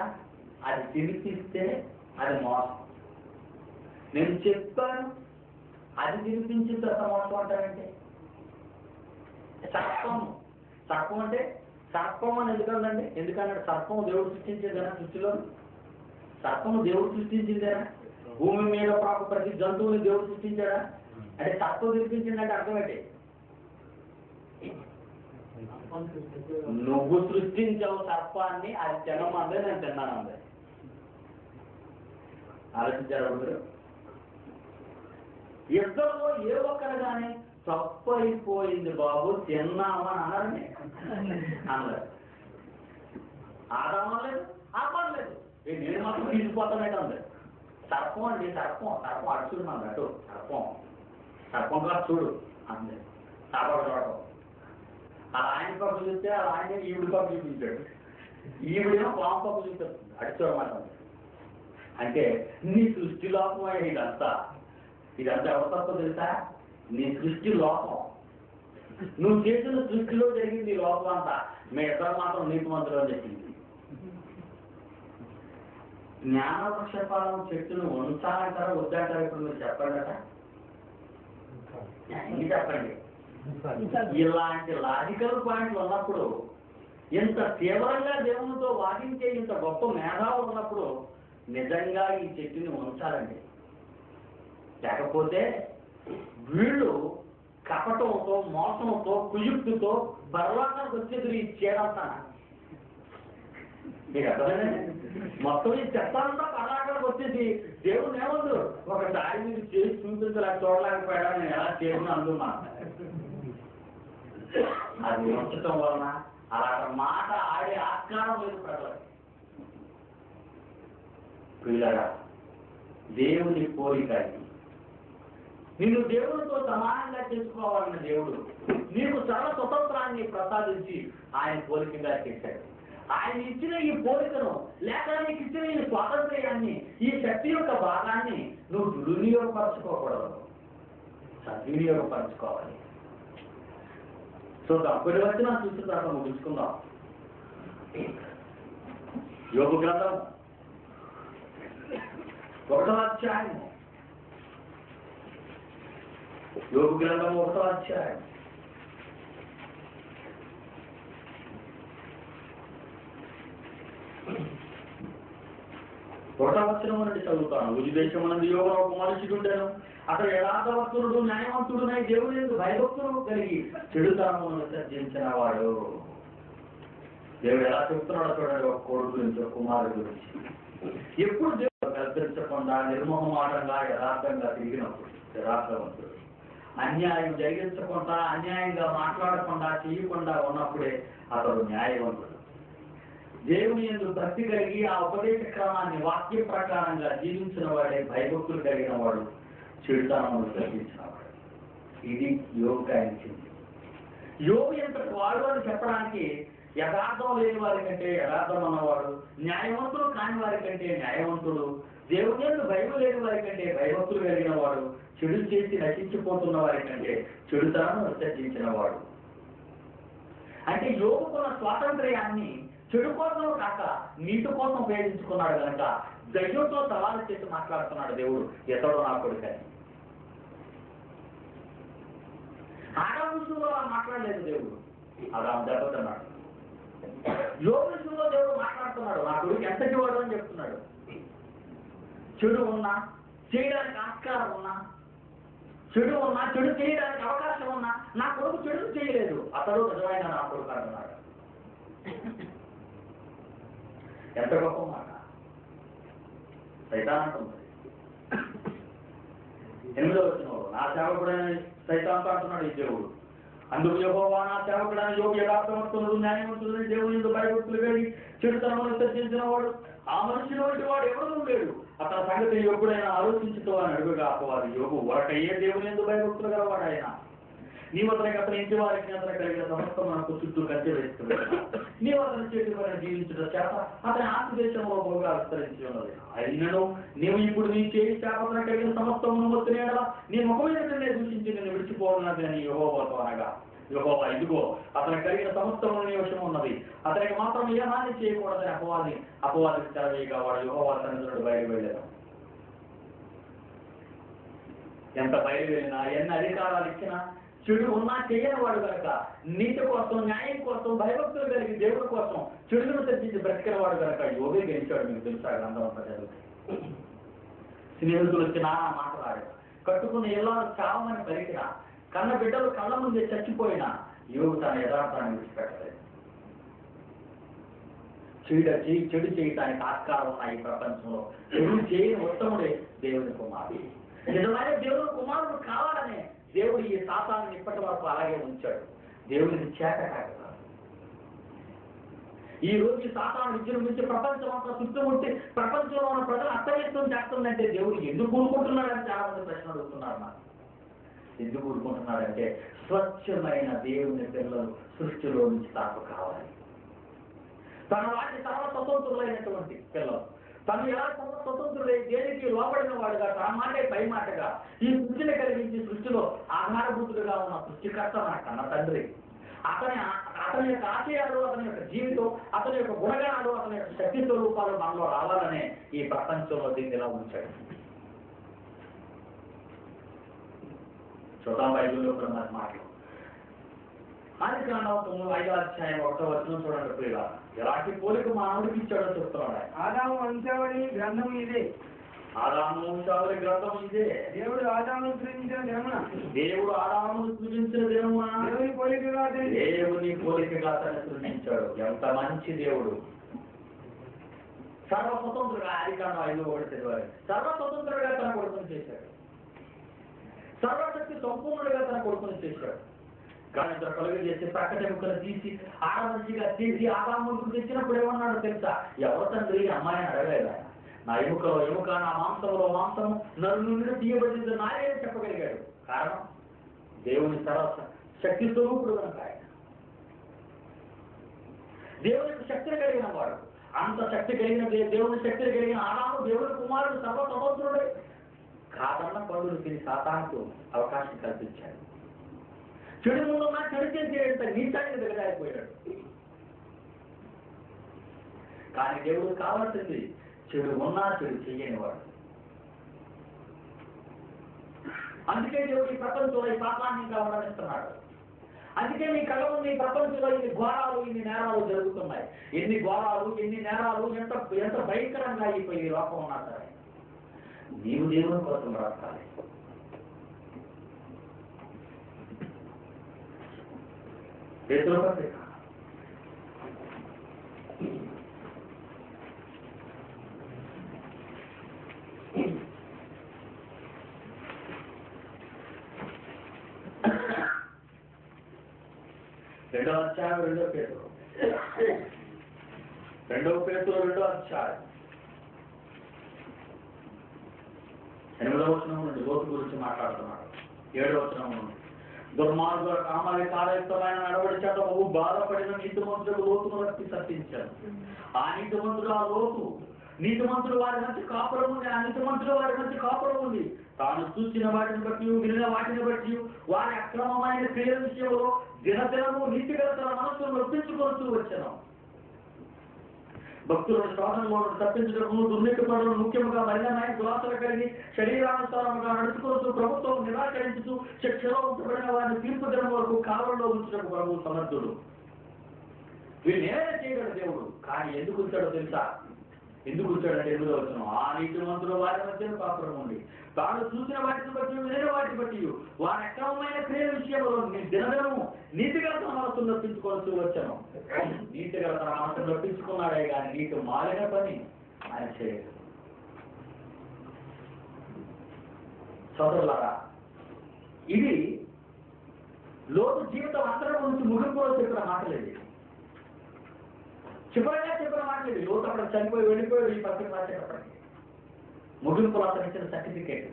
అది తినిపిస్తే అది మోసం. నేను చెప్పాను అది తినిపించిన తర్వాత మోసం అంటారంటే సర్పం అంటే సర్పం అని ఎందుకండి? ఎందుకన్నాడు? సర్పం దేవుడు సృష్టించేదేనా? సృష్టిలో సర్పము దేవుడు సృష్టించిందేనా? భూమి మీద పాకు ప్రతి జంతువుని దేవుడు సృష్టించాడా? అంటే సర్పం సృష్టించిందంటే అర్థం ఏంటి? నువ్వు సృష్టించావు సర్పాన్ని, అది తినమందే నేను తిన్నానందే. ఆలోచించారు మీరు? ఇద్దరు ఏ ఒక్కరు కానీ తప్పు అయిపోయింది బాబు తిన్నామని అన్నారని అన్నారు. ఆడమలేదు ఆపలేదు. నేను మాత్రం తీసుకుపోతానంటే ఉంది. సర్పం అండి సర్పం అడుచుడు మన అటు సర్పం కాదు చూడు అంది. చూడటం అలా ఆయన పప్పు చూస్తే అలా ఆయన ఈవిడి పప్పు చూపించాడు. ఈవిడేమో పాము పప్పు చూపిస్తుంది అడుచోమాట. అంటే నీ సృష్టి లోపం ఇదంతా ఎవరు తప్ప తెలుసా? నీ సృష్టి లోపం. నువ్వు చేసిన సృష్టిలో జరిగింది లోపం అంతా. మీ ఇద్దరు మాత్రం నీతిమంతులు అని చెప్పింది. జ్ఞానవృక్షఫలం చెట్టును ఉంచాలంటారా వద్దంటారా? ఇప్పుడు మీరు చెప్పండి. చెప్పండి. ఇలాంటి లాజికల్ పాయింట్లు ఉన్నప్పుడు, ఇంత తీవ్రంగా దేవునితో వాదించే ఇంత గొప్ప మేధావులు ఉన్నప్పుడు నిజంగా ఈ చెట్టుని ఉంచాలండి. లేకపోతే వీళ్ళు కపటంతో మోసంతో కుయుక్తితో పర్వాతానికి వచ్చేది ఈ చేయడంతా మీకు అర్థమైందండి. మొత్తం ఈ చెత్తంతా పర్వాతానికి వచ్చేసి దేవుడు ఏమొద్దు ఒకసారి మీరు చేసి చూపించలేక చూడలేకపోయాడా నేను ఎలా చేసిన అందుమా అది ఉంచటం వలన అలాంటి మాట ఆడే ఆస్కారం లేదు ప్రజలకు. పిల్లగా దేవుని కోరిక నిన్ను దేవుడితో సమానంగా చేసుకోవాలన్న దేవుడు నీకు సర్వ స్వతంత్రాన్ని ప్రసాదించి ఆయన పోలికగా చేశాడు. ఆయన ఇచ్చిన ఈ పోలికను లేక నీకు ఇచ్చిన ఈ స్వాతంత్ర్యాన్ని ఈ శక్తి యొక్క భాగాన్ని నువ్వు దుర్వినియోగపరచుకోకూడదు, సద్వినియోగపరచుకోవాలి. సో తప్పటి వచ్చినా చూసిన తర్వాత ముగించుకుందాం. యోగ గ్రంథం 1వ అధ్యాయం. యోగ గ్రంథం 1వ అధ్యాయం. వచనం నుండి చదువుతాను. ఉజు దేశమునందు యోగం ఒక మనుషుడు ఉండెను. అతడు యథార్థవంతుడు న్యాయవంతుడునై దేవుని యందు భయభక్తులు కలిగి చెడుతనమును విసర్జించిన వాడు. దేవుడు ఎలా చెప్తున్నాడో చూడండి. ఒక కొడుకు గురించి, ఒక కుమారుడు గురించి. ఎప్పుడు దేవుడు కల్పించకుండా నిర్మోహమాటంగా యథార్థంగా తిరిగినప్పుడు యథార్థవంతుడు. అన్యాయం జరిగించకుండా అన్యాయంగా మాట్లాడకుండా చేయకుండా ఉన్నప్పుడే అతడు న్యాయవంతుడు. దేవుని యందు భక్తి కలిగి ఆ ఉపదేశ క్రమాన్ని వాక్య ప్రకారంగా జీవించిన వాడే భయభక్తులు కలిగిన వాడు, చెడుతనమును తగ్గించిన వాడు. ఇది యోగు ఇచ్చింది. యోగు ఎంతటి వాడు అని చెప్పడానికి యథార్థం లేని వారి కంటే యథార్థం అన్నవాడు, న్యాయవంతులు కాని వారి కంటే న్యాయవంతుడు, దేవుని యందు భయం లేని వారి కంటే భయభక్తులు కలిగిన వాడు, చెడు చేసి నశించిపోతున్న వారి కంటే చెడుతనను విసర్జించిన వాడు. అంటే యోగుకున్న స్వాతంత్ర్యాన్ని చెడు కోసం కాక నీటి కోసం ఉపయోగించుకున్నాడు కనుక దయ్యంతో సవాలు చేసి మాట్లాడుతున్నాడు దేవుడు. ఎతడో నా కొడుకని. ఆదాము విషయంలో అలా మాట్లాడలేదు దేవుడు. ఆదాము దెబ్బతున్నాడు. యోగు విషయంలో దేవుడు మాట్లాడుతున్నాడు. నా కొడుకు ఎంతటి వాడు అని చెప్తున్నాడు. చెడు ఉన్నా, చేయడానికి ఆస్కారం ఉన్నా, చెడు ఉన్నా, చెడు చేయడానికి అవకాశం ఉన్నా నా కొడుకు చెడు చేయలేదు, అతడు నిజమైన నా కొడుకు అంటున్నాడు. ఎంత గొప్ప మాట. సైతాన్ అంటుంది. 8వ వచనంలో నా సేవకుడైన సైతాన్తో అంటున్నాడు ఈ దేవుడు. అందుకు యెహోవా నా సేవకుడైన యోగు యథార్థవంతుడు న్యాయవంతుడు దేవుని యందు భయభక్తులు కలిగి చెడుతనమును విసర్జించిన వాడు ఆ మనుషుల వంటి వాడు ఎవడూ లేడు. అతని సంగతి ఎప్పుడైనా ఆలోచించుతో అని అడుగుగా అపవాది యోగు ఒరకయ్యే దేవుని యందు భయభక్తులు గలవాడు ఆయన. నీవు అతని ఇంటి వారికి అతను కలిగిన సమస్తం మనకు చుట్టూ కంచె వేస్తున్నాడు. నీవు అతని చేతి పైన జీవించడం చేత అతని ఆత్మదేశంలో బహుగా విస్తరించి ఉన్నది. అయినను నీవు ఇప్పుడు నీ చేయి చేపతన కలిగిన సమస్తమును మొత్తినేడలా నీ ముఖమైనట్టునే దూషించి నేను విడిచిపోనున్నది అని యెహోవాతో అనగా యెహోవా ఇదిగో అతని కలిగిన సమస్తమును నీ వశం ఉన్నది, అతనికి మాత్రం ఏ హాని చేయకూడదని అపవాదికి తెరవేయగా వాడు యెహోవా సన్నిధిలో బయలువెళ్ళాను. ఎంత బయలువెళ్ళినా ఎన్ని అధికారాలు ఇచ్చినా చెడు ఉన్నా చేయని వాడు కనుక నీతి కోసం న్యాయం కోసం భయభక్తులు కలిగి దేవుడి కోసం చెడును తెచ్చి బ్రతికిన వాడు కనుక యోగే గెలిచాడు. మీకు తెలుసా గ్రంథం అంతా చదివితే. స్నేహితులు వచ్చి నానా మాట్లాడాడు, కట్టుకున్న ఇళ్ళను చావమని పలికిన, కన్న బిడ్డలు కళ్ళ ముందే చచ్చిపోయినా యోగు తన యథార్థాన్ని విడిచిపెట్టలేదు. చెడు చేయటానికి ఆస్కారం ఉన్న ఈ ప్రపంచంలో చెడు చేయని ఉత్తముడే దేవుని కుమారుడు. నిజమైన దేవుని కుమారుడు కావాలనే దేవుడు ఈ సాతాన్ని ఇప్పటి వరకు అలాగే ఉంచాడు. దేవుడికి చేత కాదు. ఈ రోజు ఈ సాతాను విజృంభించి ప్రపంచం అంతా చుట్టుముట్టి ప్రపంచంలో ఉన్న ప్రజలు అస్తవ్యస్తం చేస్తుందంటే దేవుడు ఎందుకు ఊరుకుంటున్నాడని చాలా మంది ప్రశ్న అడుగుతున్నారు. నాకు ఎందుకు ఊరుకుంటున్నాడంటే స్వచ్ఛమైన దేవుని పిల్లలు సృష్టిలో నుంచి తాకు కావాలి. తన వాటిని సర్వ స్వతంత్రులైనటువంటి పిల్లలు తను ఎలా స్వతంత్రుడై దేనికి లోపడిన వాడుగా తన మాటే పై మాటగా ఈ సృష్టిని కలిగించి సృష్టిలో ఆధారభూతుడుగా ఉన్న సృష్టికర్త మన కన్న తండ్రి అతని యొక్క ఆశయాలు, అతని యొక్క జీవితం, అతని యొక్క గుణగణాలు, అతని యొక్క శక్తి స్వరూపాలు మనలో రావాలనే ఈ ప్రపంచంలో దీన్ని ఇలా ఉంచాడు. చూద్దాం బైబిల్లో కూడా మన మాటలు. ఆదికాండం 5వ అధ్యాయం 1వ వచనం చూడండి ప్రియులా. ఎలాంటి పోలిక మానవుడికి ఇచ్చాడో చెప్తున్నాడు. ఆదాము వంశావళి గ్రంథం ఇదే. ఆదాము వంశావళి గ్రంథం ఇదే. దేవుడు ఆదామును సృజించిన దినమున దేవుని పోలికగా తను సృజించాడు. ఎంత మంచి దేవుడు! సర్వస్వతంత్రుడుగా ఆదికాండం 5:1 చదివారు. సర్వస్వతంత్రుడుగా తన కొడుకుని చేశాడు. సర్వశక్తి సంపూర్ణుడుగా తన కొడుకుని చేశాడు. కానీ ఇద్దరు కలుగు చేసి ప్రక్కట ఎముకలు తీసి ఆడమనిషిగా తీసి ఆదాముకు తెచ్చినప్పుడు ఏమన్నాడు తెలుసా? ఎవరు తండ్రి అమ్మాయిని అడగలేదు. నా ఎముకలో ఎముక, నా మాంసంలో మాంసము, నన్ను నుండి తీయబడింది నాయే చెప్పగలిగాడు. కారణం దేవుని సర్వ శక్తి స్వరూపుడు కనుక ఆయన. దేవునికి శక్తిని కలిగిన వాడు. అంత శక్తి కలిగిన దేవుని శక్తిని కలిగిన ఆదాము దేవుని కుమారుడు సర్వస్వతంత్రుడే. కాదన్న పనులు తిని సాతానుకు అవకాశం కల్పించాడు. చెడు ముందున్నా చెడు చేసేంత నీచానికి దిగజారిపోయాడు. కానీ దేవుడు కావాల్సింది చెడు ఉన్నా చెడు చేయనివాడు. అందుకే దేవుడు ఈ ప్రపంచంలో ఈ పాపాన్ని ఇంకా వర్ణిస్తున్నాడు. అందుకే నీ కళ్ళ ముందు ఈ ప్రపంచంలో ఇన్ని ఘోరాలు, ఇన్ని నేరాలు జరుగుతున్నాయి. ఎన్ని ఘోరాలు, ఎన్ని నేరాలు, ఎంత భయంకరంగా అయిపోయి ఈ లోకం ఉన్నా సరే నీవు దేవుని కోసం బ్రతకాలి. పేతురు పత్రిక 2వ అధ్యాయం 2వ పేతురు 2వ అధ్యాయం 8వ వచనం నుండి లోతు గురించి మాట్లాడుతున్నాడు. 7వ వచనం నుండి దుర్మార్గుల కామాలి కార్యక్రమైన నడవడి చేత బహు బాధపడిన నీతిమంతుడు లోతును బట్టి సత్యించాడు. ఆ నీతిమంతుడు ఆ లోతు నీతిమంతుడు వారి మంచి కాపురం ఉంది. ఆ నీతిమంతుడు వారి మంచి కాపురం ఉంది. తాను చూసిన వాటిని బట్టి వినిన వాటిని బట్టి వారి అక్రమమైన క్రియల విషయంలో దినదినము నీతిగా తన మనస్సును నొప్పించుకొస్తూ వచ్చాను. భక్తులను శోధనలో తప్పించడము, దుర్నీతి పనులు ముఖ్యముగా మలినమైన దురాశలు కలిగి శరీరానుసారముగా నడుచుకోవచ్చు ప్రభుత్వం నిరాకరించుతూ శిక్షలో ఉంచబడిన వారిని తీర్పు దినం వరకు కాలంలో ఉంచడం ప్రభు సమర్థుడు. వీళ్ళు నేనే చేయగలడు దేవుడు. కానీ ఎందుకు ఉంచాడో తెలుసా? ఎందుకు ఉంచాడంటే 8వ వచనం ఆ నీతిమంతుడు వారి మధ్య కాపురం ఉంది. తాను చూసిన వాటిని బట్టి వినిన వాటిని బట్టి వారి అక్రమమైన క్రియల విషయంలో దినదినము నీతిగా తన మనసును నొప్పించుకోవాల్సి వచ్చాను. నీతిగా తన మనసును నొప్పించుకున్నాడే కానీ నీకు మాలిన పని ఆయన చేయలేదు. సోదరులారా, ఇది లోతు జీవితం అందరి గురించి ముగింపులో చెప్పిన మాటలేదు, చివరిగా చెప్పిన మాటలేదు. లోతు అక్కడ చనిపోయి వెళ్ళిపోయాడు. ఈ పత్రిక రాసేటప్పటికి ముగింపులో అతను ఇచ్చిన సర్టిఫికేట్.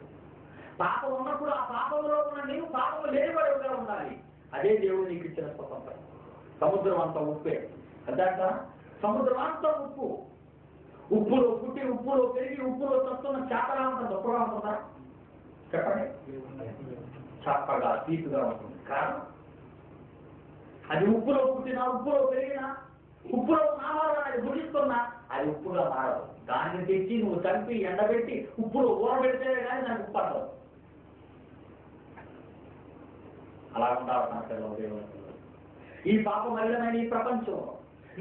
పాపం ఉన్నప్పుడు ఆ పాపంలో ఉన్న నీవు పాపం లేనివాడుగా ఉండాలి. అదే దేవుడు నీకు ఇచ్చిన స్వతంత్రం. సముద్రం అంతా ఉప్పే అదాక, సముద్రం అంతా ఉప్పు. ఉప్పులో పుట్టి ఉప్పులో పెరిగి ఉప్పులో తస్తున్న చేపలా ఉంటుంది, గొప్పగా ఉంటుందా చెప్పండి? చప్పగా తీపిగా ఉంటుంది. కారణం అది ఉప్పులో పుట్టినా ఉప్పులో పెరిగినా ఉప్పులో నామాలు అది గుడిస్తున్నా అది ఉప్పుగా మారదు. దాన్ని తెచ్చి నువ్వు చంపి ఎండబెట్టి ఉప్పులో ఊరబెడితే కానీ దానికి ఉప్పు పడదు. అలా ఉండాలి నా పిల్లలు. ఈ పాపం మళ్ళీ ఈ ప్రపంచంలో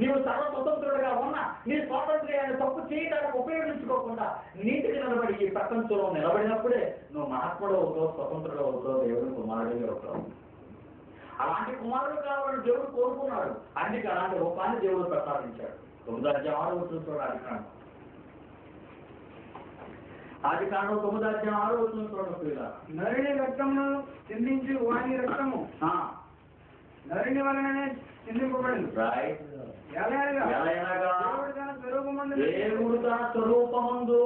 నీవు సర్వ స్వతంత్రుడిగా ఉన్నా నీ స్వాతంత్ర్యాన్ని తప్పు చేయడానికి ఉపయోగించుకోకుండా నీతికి నిలబడి ఈ ప్రపంచంలో నిలబడినప్పుడే నువ్వు మహాత్ముడు అవుతావు, స్వతంత్రుడు అవుతావు, దేవుడు కుమారుడిగా అవుతావు. అలాంటి కుమారుడు కావాలని దేవుడు కోరుకున్నాడు. అందుకే అలాంటి రూపాన్ని దేవుడు ప్రసాదించాడు. 9:6 చూడాలి కాండం. ఆది కాండం 9:6 చూడండి. నరుని రక్తమును చెందించి వాని రక్తము నరుని వలననే చెందింపబడింది. దేవుడు తన స్వరూపమందు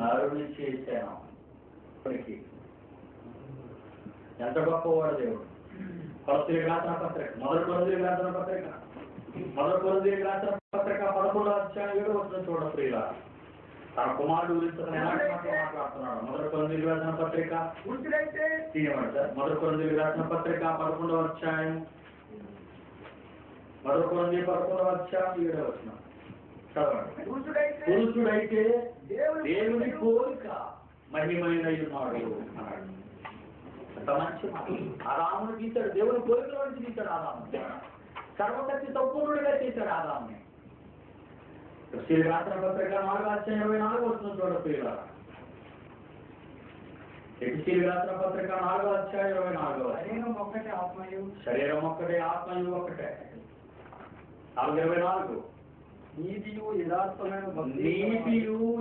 నరుని చేశాను. ఎంత గొప్పవాడు దేవుడు. కొలతీయులకు రాసిన పత్రిక, మొదటి కొలతీయులకు రాసిన పత్రిక 11:7 చూడ ప్రియుల తన కుమారుడు గురించి ఎలాంటి మాటలు మాట్లాడుతున్నాడు. మొదటి కొలతీయులకు రాసిన పత్రిక మొదటి కొలతీయులకు రాసిన పత్రిక 11:11 చదవండి. పురుషుడైతే దేవుని పోలిక మహిమైన ఉన్నాడు అన్నాడు. ఎంత మంచి మాట. ఆదామును గీశాడు, దేవుని పోలికలో నుంచి గీశాడు ఆదాముని. సర్వశక్తి సంపూర్ణుడిగా చేశాడు ఆదాముని. రాత్రి పత్రిక 4:24 చూడ ప్రియులారా. రాత్రి పత్రిక 4:24 శరీరం ఒక్కటే ఆత్మయు ఒక్కటే. 4:24 నీతియు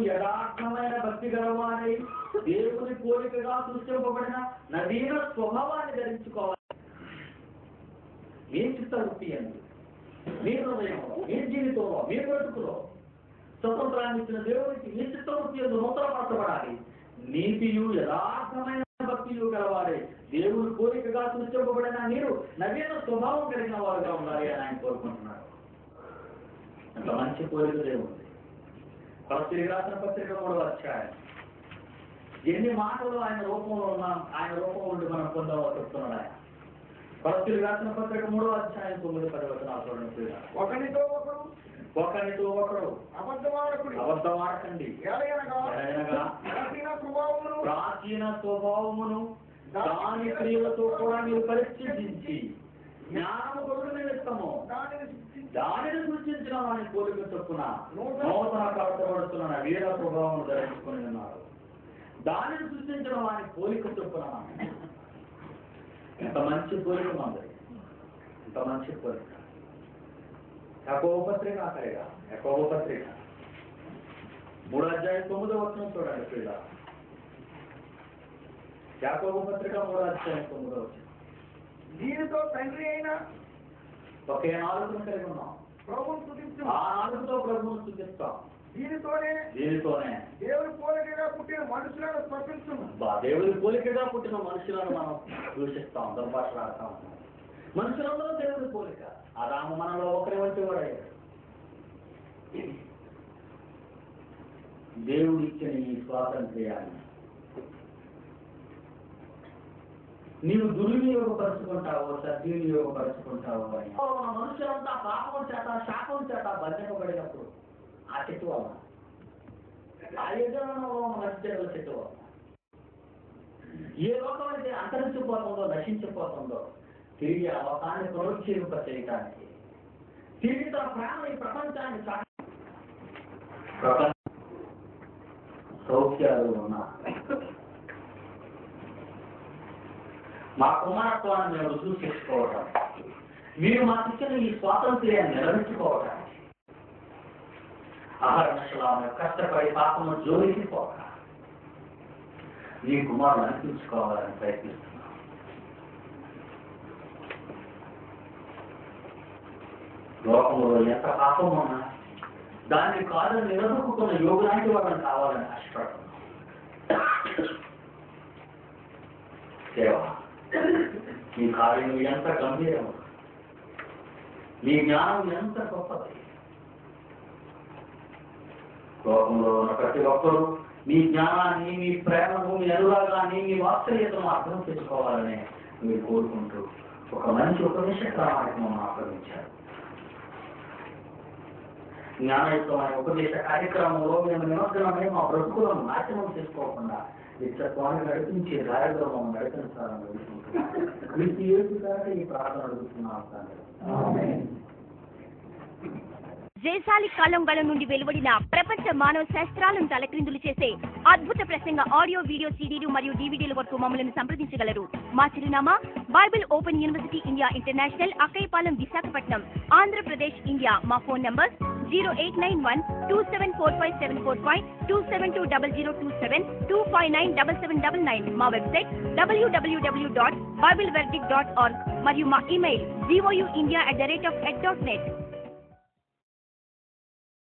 యథార్థమైన భక్తి గలవారై దేవుని పోలికగా సృష్టింపబడిన నవీన స్వభావాన్ని ధరించుకోవాలి. మీ చిత్తవృత్తి అండి, మీ హృదయంలో, మీ జీవితంలో, మీ బ్రతుకులో స్వతంత్రాన్ని ఇచ్చిన దేవునికి మీ చిత్తవృత్తి ఎందు నూతనపరచబడాలి. నీతియు యథార్థమైన భక్తియు గలవారే దేవుని పోలికగా సృష్టింపబడిన మీరు నవీన స్వభావం కలిగిన వారుగా ఉండాలి అని ఆయన కోరుకుంటున్నాడు. అంత మంచి పోలిక దేవుడు. కొలతీయులకు రాసిన పత్రిక 3:1 ఎన్ని మాటలు ఆయన రూపంలో ఉన్నాం, ఆయన రూపం ఉండి మనం పొందవలసి వస్తున్నాడు ఆయన. కొలతీయులకు రాసిన పత్రిక 3:9 చూడండి. ఒకరితో ఒకడు అబద్ధమాడకండి, ప్రాచీన స్వభావమును దాని క్రియలతో కూడా మీరు పరిశీలించి జ్ఞానము కొరకు నిమిత్తము దానిని సూచించిన వాని పోలిక చొప్పున నూతన కలపబడుతున్న వీర స్వభావం ధరించుకొని ఉన్నారు. దానిని సూచించిన వాని పోలిక చొప్పున. ఎంత మంచి పోలిక మంది, ఎంత మంచి పోలిక. యాకోబు పత్రిక ఆఖరిగా, యాకోబు పత్రిక 3:9 చూడండి ప్రియుల. యాకోబు పత్రిక 3:9 దీనితో తండ్రి అయిన ఒకే నాలుగును కలిగి ఉన్నాం. ఆ నాలుగుతో ప్రభువును స్తుతిస్తాం. దీనితోనే దేవుని పోలికగా పుట్టిన మనుషులను స్పర్శిస్తున్నాం. దేవుని పోలికగా పుట్టిన మనుషులను మనం దూషిస్తాం, దుర్భాషలాడతాం. మనుషులందరూ దేవుని పోలిక. ఆదాము మనలో ఒకరి వంటి వాడయ్యాడు. దేవుడు ఇచ్చిన ఈ స్వాతంత్ర్యాన్ని నీవు దుర్వినియోగపరుచుకుంటావో సద్వినియోగపరుచుకుంటావో అని. మనుషులంతా పాపం చేత శాపం చేత బంధింపబడినప్పుడు ఆ చెట్టు వల్ల, ఆ యజమానంలో మధ్యలో చెట్టు వల్ల ఏ లోకం అయితే అంతరించిపోతుందో నశించిపోతుందో తిరిగి ఆ లోకాన్ని పునరుజ్జీవింప చేయటానికి, తిరిగి తన ప్రాణ ఈ ప్రపంచాన్ని సౌఖ్యాలు ఉన్నా మా కుమారత్వాన్ని మేము రుజువు చేసుకోవటం, మీరు మాకు ఇచ్చిన ఈ స్వాతంత్ర్యాన్ని నిలబెట్టుకోవటానికి అహర్నిశలు కష్టపడి పాపము జోలికి పోక నీ కుమారుడు అనిపించుకోవాలని ప్రయత్నిస్తున్నావు. లోకంలో ఎంత పాపం ఉన్నా దాన్ని కాదని నిలదొక్కున్న యోగు లాంటి వాళ్ళని కావాలని ఆశపడుతున్నాం. దేవా, నీ కార్యం ఎంత గంభీరం, నీ జ్ఞానం ఎంత గొప్పది. లోకంలో ఉన్న ప్రతి ఒక్కరూ మీ జ్ఞానాన్ని, మీ ప్రేమను, మీ అనురాగాన్ని, మీ వాత్సల్యతను అర్థం చేసుకోవాలని మీరు కోరుకుంటూ ఒక మంచి ఉపదేశ కార్యక్రమం ఆక్రమించారు. జ్ఞానయుక్తమైన ఉపదేశ కార్యక్రమంలో మేము నిమగ్నమై మా బ్రతుకులను నాశనం చేసుకోకుండా నిత్యత్వాన్ని నడిపించి రాయగ్రమం నడిపించాలని అడుగుతుంటున్నాం. వీటి ఏడుగానే ఈ ప్రార్థన అడుగుతున్నాం తండ్రి. జయశాలి కాలంగళ నుండి వెలువడిన ప్రపంచ మానవ శాస్త్రాలను తలక్రిందులు చేసే అద్భుత ప్రసంగ ఆడియో, వీడియో సీడీలు మరియు డివిడీల వరకు మమ్మల్ని సంప్రదించగలరు. మా చిరునామా Bible open university India international, Akkayyapalem, Visakhapatnam, Andhra Pradesh, India. మా ఫోన్ నంబర్ 0891-274575, 2720027, 2597799. మా వెబ్సైట్ www.bibleverdict.org మరియు మా ఇమెయిల్ vouindia@ed.net.